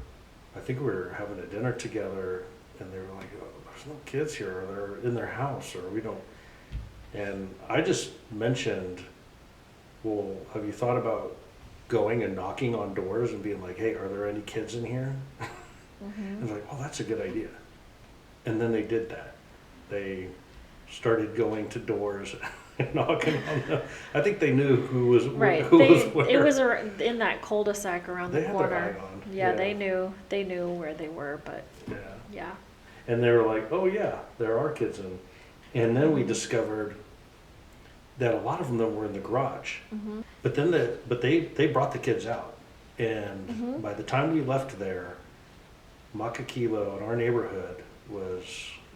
I think we were having a dinner together, and they were like, oh, there's no kids here, or they're in their house, or we don't. And I just mentioned, well, have you thought about going and knocking on doors and being like, hey, are there any kids in here? And like, oh, that's a good idea. And then they did that. They started going to doors and knocking on them. I think they knew who was right. who was where. It was in that cul-de-sac around the corner. They had their eye on. Yeah, they knew where they were, but yeah. And they were like, oh yeah, there are kids in. And then we discovered that a lot of them were in the garage. But then they brought the kids out. And by the time we left there, Makakilo in our neighborhood was,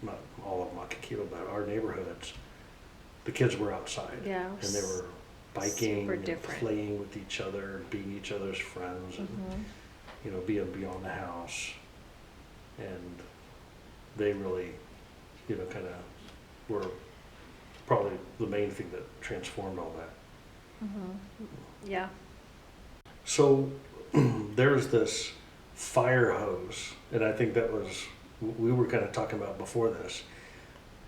not all of Makakilo, but our neighborhoods, the kids were outside. Yeah. And they were biking and different. playing with each other, being each other's friends, and being beyond the house. And they really, kind of were probably the main thing that transformed all that. Yeah. So there's this Firehose, and I think that was, we were kind of talking about before this,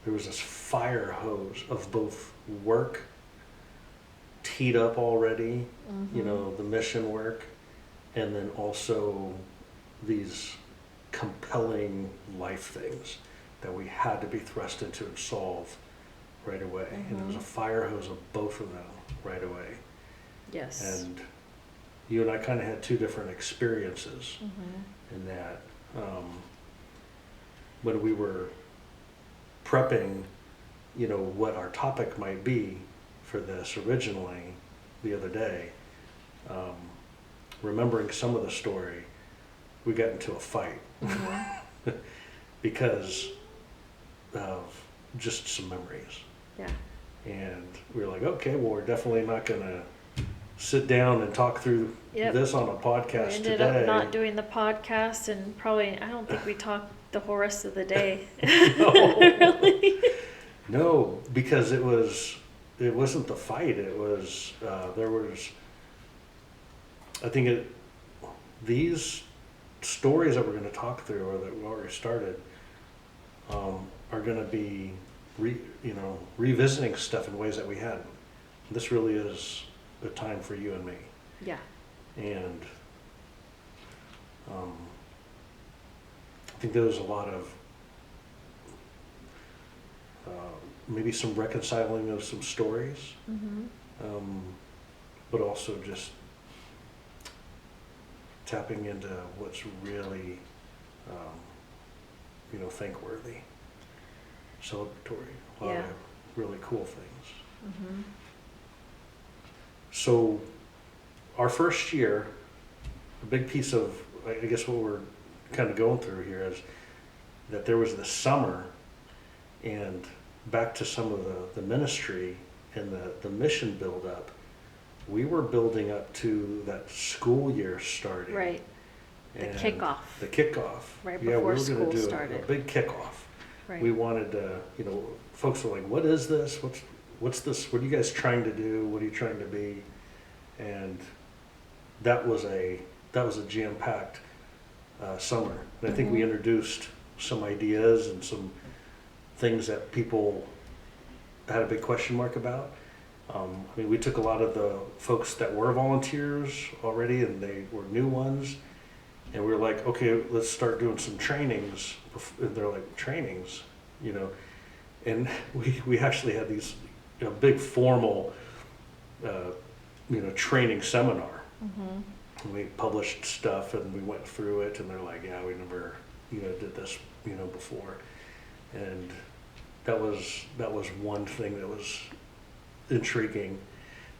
there was this Firehose of both work teed up already, the mission work, and then also these compelling life things that we had to be thrust into and solve right away. And there was a Firehose of both of them right away. Yes. And you and I kind of had two different experiences in that. When we were prepping, what our topic might be for this originally the other day, remembering some of the story, we got into a fight because of just some memories. Yeah. And we were like, okay, well, we're definitely not going to sit down and talk through this on a podcast we today. ended up not doing the podcast, and probably, I don't think we talked the whole rest of the day. No. Really? No, because it wasn't the fight. It was, these stories that we're going to talk through, or that we already started, are going to be, revisiting stuff in ways that we hadn't. This really is a time for you and me. Yeah. And I think there was a lot of maybe some reconciling of some stories, Mm-hmm. but also just tapping into what's really, thankworthy, celebratory, a lot Yeah. of really cool things. Mm-hmm. So our first year, a big piece of, I guess what we're kind of going through here is that there was this summer, and back to some of the ministry and the mission build up, we were building up to that school year starting. Right. The and kickoff. The kickoff. Right Yeah, we before were school going to do started. a big kickoff. Right. We wanted to, folks were like, what is this? What's this? What are you guys trying to do? What are you trying to be? And that was a jam-packed summer. And I think we Mhm. introduced some ideas and some things that people had a big question mark about. We took a lot of the folks that were volunteers already, and they were new ones, and we were like, okay, let's start doing some trainings. And they're like, trainings, and we actually had these big formal training seminar. Mm-hmm. And we published stuff and we went through it, and they're like, yeah, we never did this before. And that was one thing that was intriguing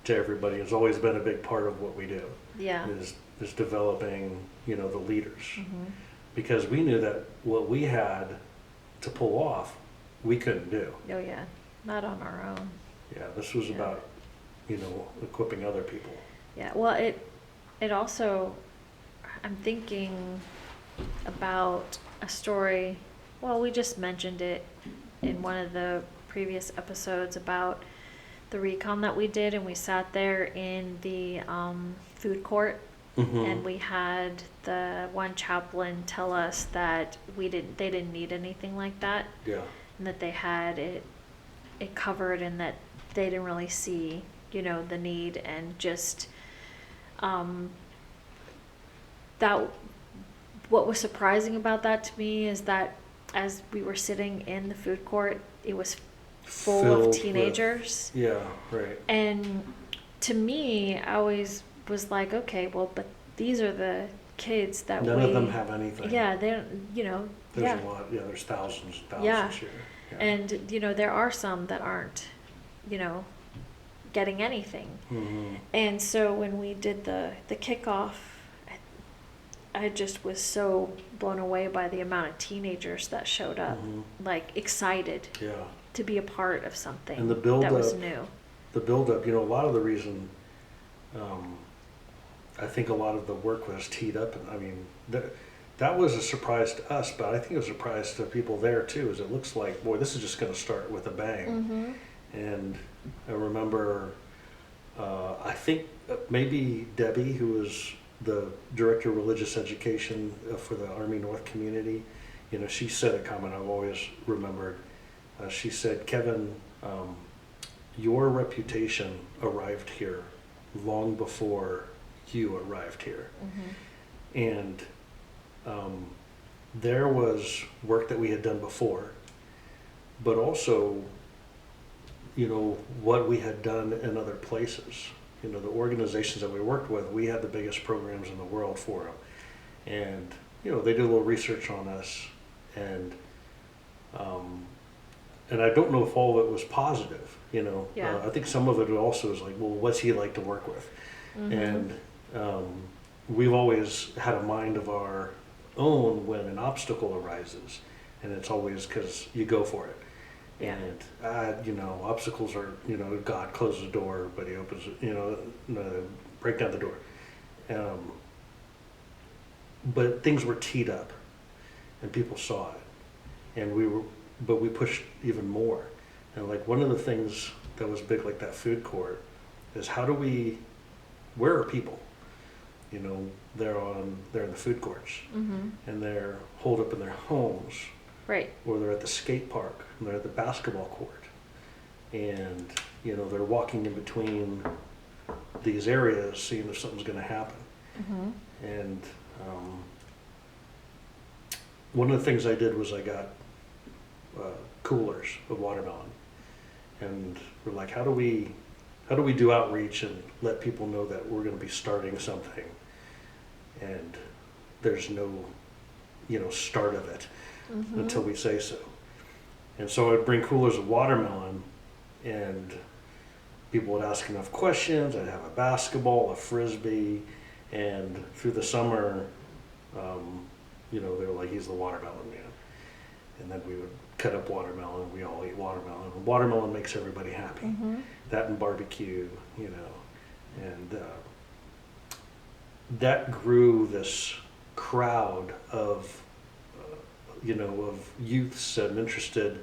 to everybody. It's always been a big part of what we do. Yeah. Is developing the leaders, Mm-hmm. because we knew that what we had to pull off we couldn't do. Oh yeah, not on our own. Yeah, this was Yeah. about equipping other people. Yeah. Well, it also, I'm thinking about a story. Well, we just mentioned it in one of the previous episodes about the recon that we did, and we sat there in the food court, Mm-hmm. and we had the one chaplain tell us that they didn't need anything like that, Yeah. and that they had it covered, and that they didn't really see the need, and just that what was surprising about that to me is that as we were sitting in the food court, it was full Filled of with- teenagers. Yeah, right. And to me, I always was like, okay, well, but these are the kids that None of them have anything. Yeah, they're, There's yeah. a lot. Yeah, there's thousands and thousands Yeah. here. Yeah. And, there are some that aren't, getting anything. Mm-hmm. And so when we did the kickoff, I just was so blown away by the amount of teenagers that showed up, Mhm. like excited Yeah. to be a part of something And the build that was up- new. The build-up, a lot of the reason, I think a lot of the work was teed up, and that was a surprise to us, but I think it was a surprise to people there too, is it looks like, boy, this is just gonna start with a bang. Mm-hmm. And I remember, I think maybe Debbie, who was the Director of Religious Education for the Army North community, she said a comment I've always remembered. She said, Kevin, your reputation arrived here long before you arrived here. Mm-hmm. And there was work that we had done before, but also, what we had done in other places. The organizations that we worked with, we had the biggest programs in the world for them. And, they did a little research on us, and I don't know if all of it was positive, Yeah. I think some of it also is like, well, what's he like to work with? Mm-hmm. And we've always had a mind of our own when an obstacle arises, and it's always because you go for it. Yeah. And obstacles are, God closes the door, but he opens it, break down the door. But things were teed up, and people saw it, and we pushed even more. And like one of the things that was big, like that food court, is where are people? They're in the food courts, Mm-hmm. and they're holed up in their homes, Right. or they're at the skate park, and they're at the basketball court, and they're walking in between these areas, seeing if something's going to happen. Mm-hmm. And one of the things I did was I got coolers of watermelon, and we're like, how do we do outreach and let people know that we're going to be starting something, and there's no, start of it until we say so. And so I'd bring coolers of watermelon, and people would ask enough questions. I'd have a basketball, a frisbee, and through the summer, they were like, he's the watermelon man. And then we would cut up watermelon. We all ate watermelon. Watermelon makes everybody happy. That and barbecue, and that grew this crowd of, of youths and interested,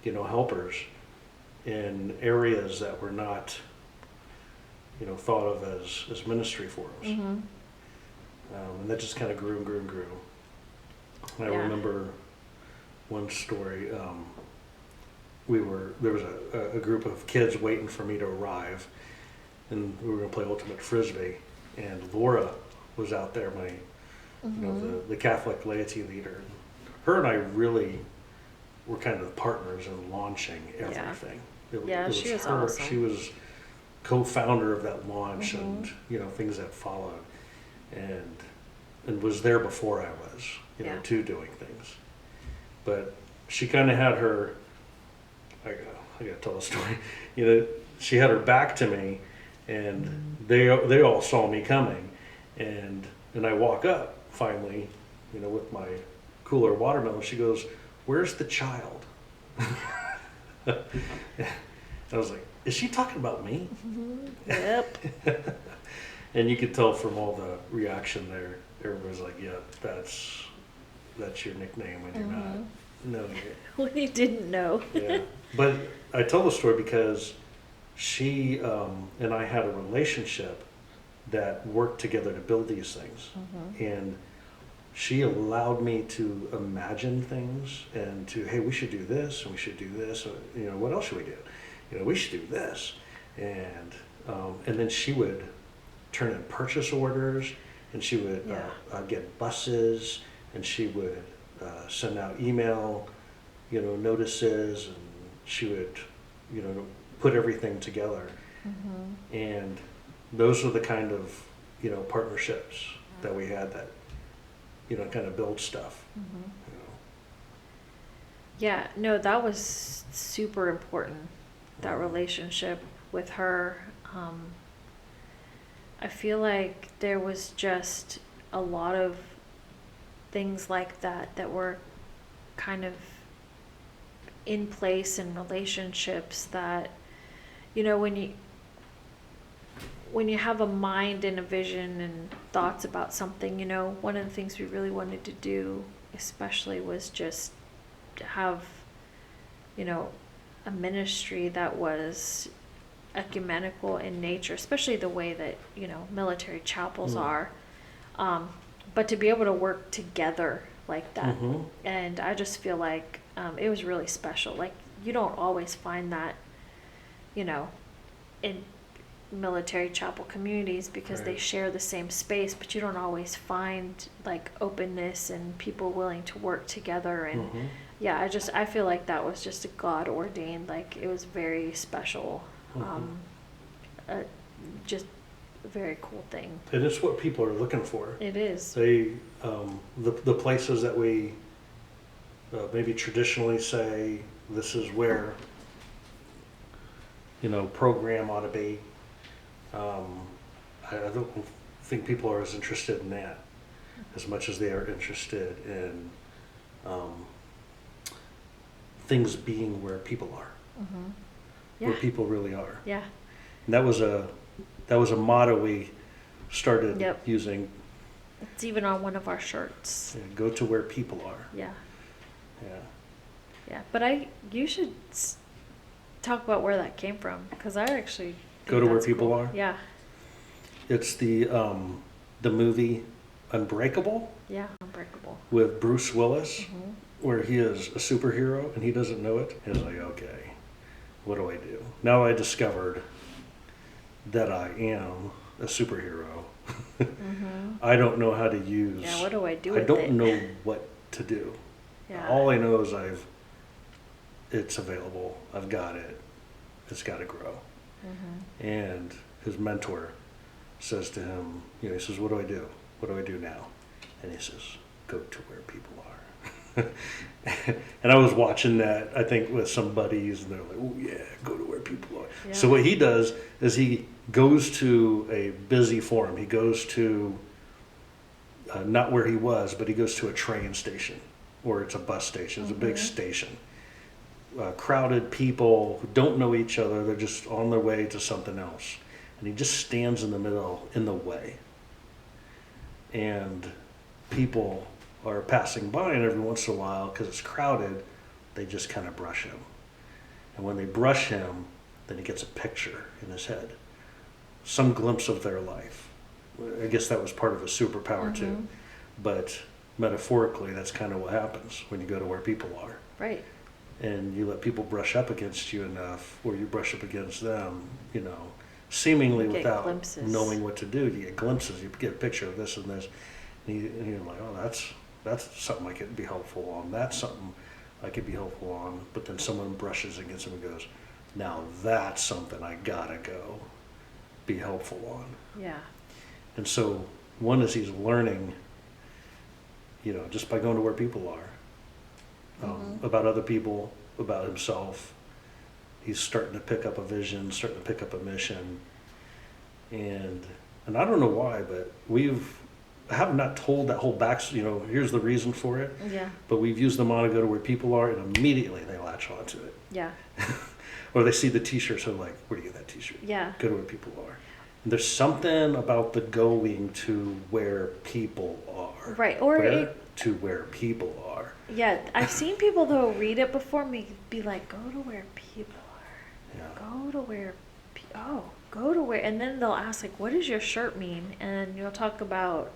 helpers in areas that were not, thought of as ministry forums. And that just kind of grew and grew and grew. And I remember one story. There was a group of kids waiting for me to arrive, and we were going to play ultimate frisbee. And Laura was out there, the Catholic laity leader. Her and I really were kind of partners in launching everything. She was awesome. She was co-founder of that launch and things that followed, and was there before I was, too, doing things. But she kind of had her. I gotta tell the story. She had her back to me, and they all saw me coming, and I walk up finally, with my cooler of watermelon. She goes, "Where's the child?" I was like, "Is she talking about me?" Yep. And you could tell from all the reaction there. Everybody's like, "Yeah, that's your nickname when you're not." No. When you didn't know. Yeah. But I tell the story because she and I had a relationship that worked together to build these things. And she allowed me to imagine things and to, hey, we should do this and we should do this. What else should we do? We should do this. And then she would turn in purchase orders, and she would get buses, and she would send out email, notices, and she would, put everything together. And those are the kind of, partnerships that we had that, kind of build stuff. Yeah, no, that was super important, that relationship with her. I feel like there was just a lot of things like that were kind of in place in relationships that, when you have a mind and a vision and thoughts about something, one of the things we really wanted to do especially was just have, a ministry that was ecumenical in nature, especially the way that, military chapels are. But to be able to work together like that. And I just feel like it was really special. Like, you don't always find that, in military chapel communities, because they share the same space, but you don't always find like openness and people willing to work together. And I feel like that was just a God ordained, like it was very special. Just a very cool thing. And it's what people are looking for. It is. They, the places that we maybe traditionally say this is where, program ought to be. I don't think people are as interested in that as much as they are interested in things being where people are, where people really are. Yeah. And that was a motto we started using. It's even on one of our shirts. Yeah, go to where people are. Yeah. Yeah. Yeah, but you should talk about where that came from, because I actually Go to where people are? Yeah. It's the movie Unbreakable. Yeah, Unbreakable. With Bruce Willis, where he is a superhero and he doesn't know it. He's like, okay, what do I do? Now I discovered that I am a superhero. I don't know how to use. Yeah, what do I do I with don't it? know what to do. Yeah. All I know is it's available. I've got it. It's got to grow. Mm-hmm. And his mentor says to him, he says, what do I do? What do I do now? And he says, go to where people are. And I was watching that, I think, with some buddies, and they're like, oh, yeah, go to where people are. Yeah. So what he does is he goes to a busy forum. He goes to, not where he was, but he goes to a train station, or it's a bus station. It's a big station. Crowded people who don't know each other. They're just on their way to something else. And he just stands in the middle, in the way. And people are passing by, and every once in a while, because it's crowded, they just kind of brush him. And when they brush him, then he gets a picture in his head, some glimpse of their life. I guess that was part of his superpower too. But metaphorically, that's kind of what happens when you go to where people are. Right. And you let people brush up against you enough, or you brush up against them, seemingly You get without glimpses. knowing what to do. You get glimpses. You get a picture of this and this, and you're like, oh, that's something I could be helpful on. That's something I could be helpful on. But then someone brushes against him and goes, now that's something I gotta go be helpful on. Yeah. And so one is he's learning, just by going to where people are, about other people, about himself. He's starting to pick up a vision, starting to pick up a mission. And I don't know why, but I have not told that whole here's the reason for it. Yeah. But we've used them on to go to where people are, and immediately they latch onto it. Yeah. Or they see the t-shirt, so like, where do you get that t-shirt? Yeah. Go to where people are. And there's something about the going to where people are. Right. Or to where people are. Yeah, I've seen people though read it before me be like, go to where people are. Yeah. Go to where go to where, and then they'll ask like, what does your shirt mean? And you'll talk about,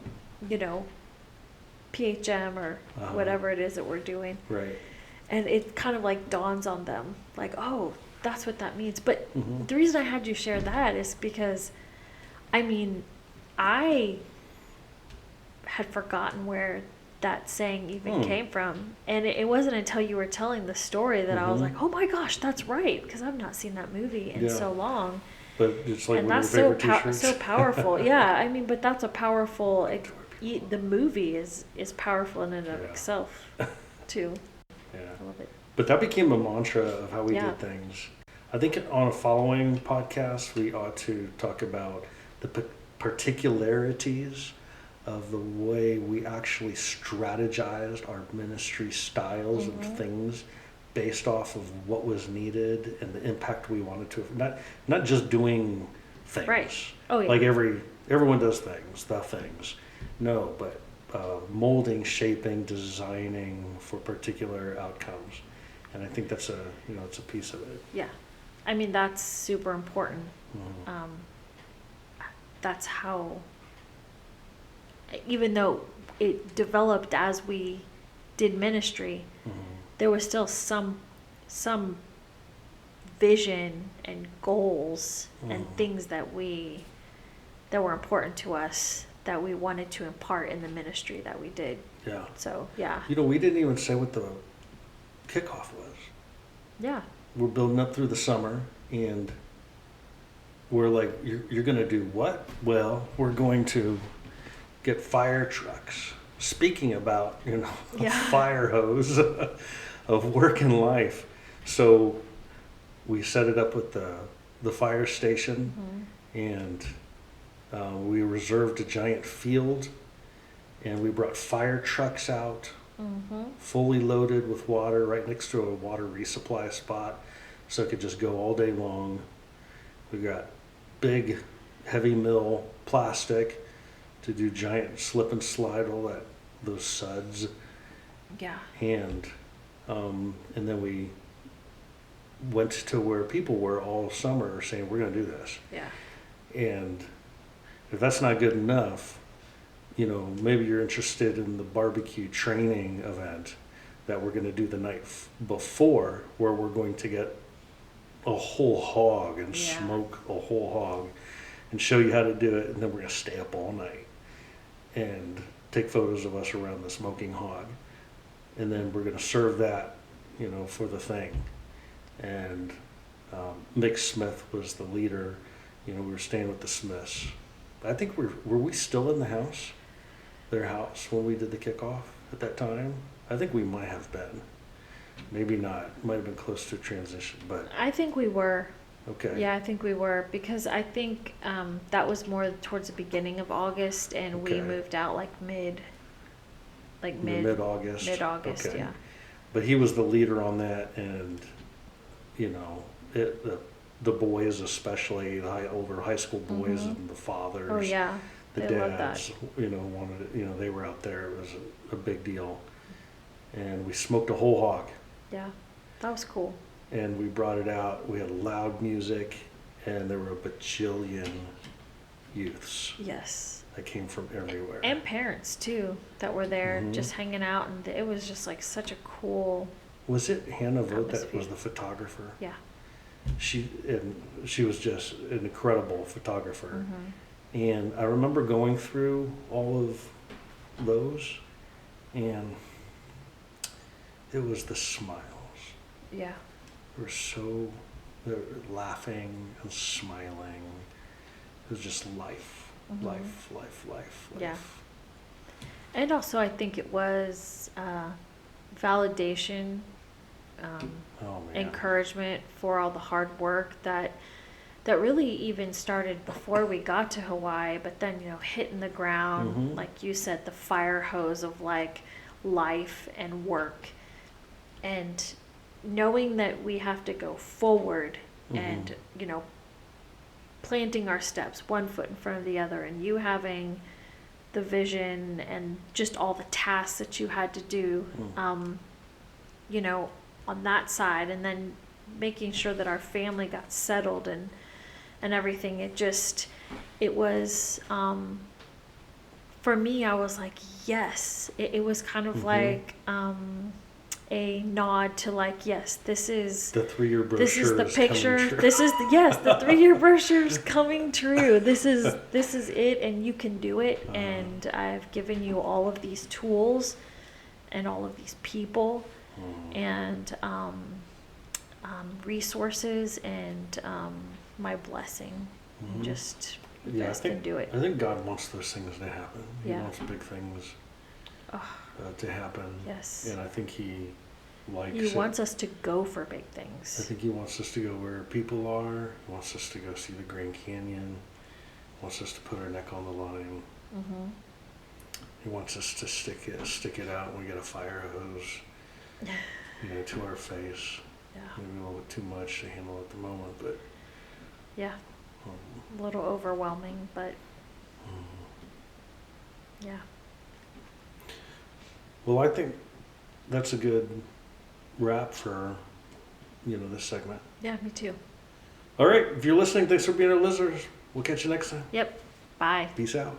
PHM or whatever it is that we're doing. Right. And it kind of like dawns on them like, oh, that's what that means. But Mm-hmm. the reason I had you share that is because, I had forgotten where that saying even came from. And it wasn't until you were telling the story that I was like, oh my gosh, that's right. Because I've not seen that movie in so long. But it's like And one of that's your favorite t-shirts. so powerful. Yeah, but that's a powerful, the movie is powerful in and of itself too. Yeah. I love it. But that became a mantra of how we Yeah. did things. I think on a following podcast, we ought to talk about the particularities of the way we actually strategized our ministry styles and things based off of what was needed and the impact we wanted to. Not just doing things. Right. Oh, yeah. Like everyone does things, the things. No, but molding, shaping, designing for particular outcomes. And I think that's it's a piece of it. Yeah. That's super important. Mhm. That's how, even though it developed as we did ministry, there was still some vision and goals and things that were important to us that we wanted to impart in the ministry that we did. Yeah. So, yeah. We didn't even say what the kickoff was. Yeah. We're building up through the summer, and we're like, you're going to do what? Well, we're going to get fire trucks. Speaking about, a fire hose of work and life. So we set it up with the fire station, and we reserved a giant field, and we brought fire trucks out, fully loaded with water right next to a water resupply spot, so it could just go all day long. We got big heavy mill plastic to do giant slip and slide, those suds. Yeah. And then we went to where people were all summer saying, we're going to do this. Yeah. And if that's not good enough, maybe you're interested in the barbecue training event that we're going to do the night before, where we're going to get a whole hog and smoke a whole hog and show you how to do it. And then we're going to stay up all night and take photos of us around the smoking hog. And then we're going to serve that, for the thing. and Mick Smith was the leader. We were staying with the Smiths. I think were we still in the house, their house, when we did the kickoff at that time? I think we might have been. Maybe not. Might have been close to transition, but I think we were. okay. Yeah, I think we were, because I think that was more towards the beginning of August, and we Okay. moved out like mid Mid-August. August, Okay. yeah. But he was the leader on that, and the boys, especially the older high school boys, Mhm. and the fathers, Oh yeah, the they love that. dads, wanted it. They were out there. It was a big deal, and we smoked a whole hog, Yeah, that was cool. and we brought it out. We had loud music, and there were a bajillion youths Yes. that came from everywhere. And parents too that were there Mhm. just hanging out, and it was just like such a cool. Was it Hannah Vogt that Atmosphere. was the photographer? Yeah. She was just an incredible photographer. Mhm. And I remember going through all of those, and it was the smiles. Yeah. They were laughing and smiling. It was just life, Mhm. life. Yeah. And also, I think it was validation, Oh man. encouragement for all the hard work that really even started before we got to Hawaii, but then hitting the ground, Mhm. like you said, the fire hose of like life and work, and knowing that we have to go forward, and planting our steps one foot in front of the other, and you having the vision and just all the tasks that you had to do, on that side, and then making sure that our family got settled and everything. It was, for me, I was like, yes, it was kind of like, a nod to like, yes, this is The 3-year brochure. this is the picture. Coming true. This is the 3-year brochure is coming true. This is it, and you can do it. And I've given you all of these tools, and all of these people, and resources, and my blessing. Mhm. Just you Yeah, guys can do it. I think God wants those things to happen. He Yeah. wants big things Oh, to happen. yes. And I think He likes He it. wants us to go for big I things. think He wants us to go where people are. He wants us to go see the Grand Canyon. He wants us to put our neck on the line. Mm-hmm. He wants us to stick it out when we get a fire hose, to our face. Yeah. Maybe a little bit too much to handle at the moment, but Yeah. um, A little overwhelming, but yeah. well, I think that's a good wrap for this segment. Yeah, me too. All right, if you're listening, thanks for being our listeners. We'll catch you next time. Yep. Bye. Peace out.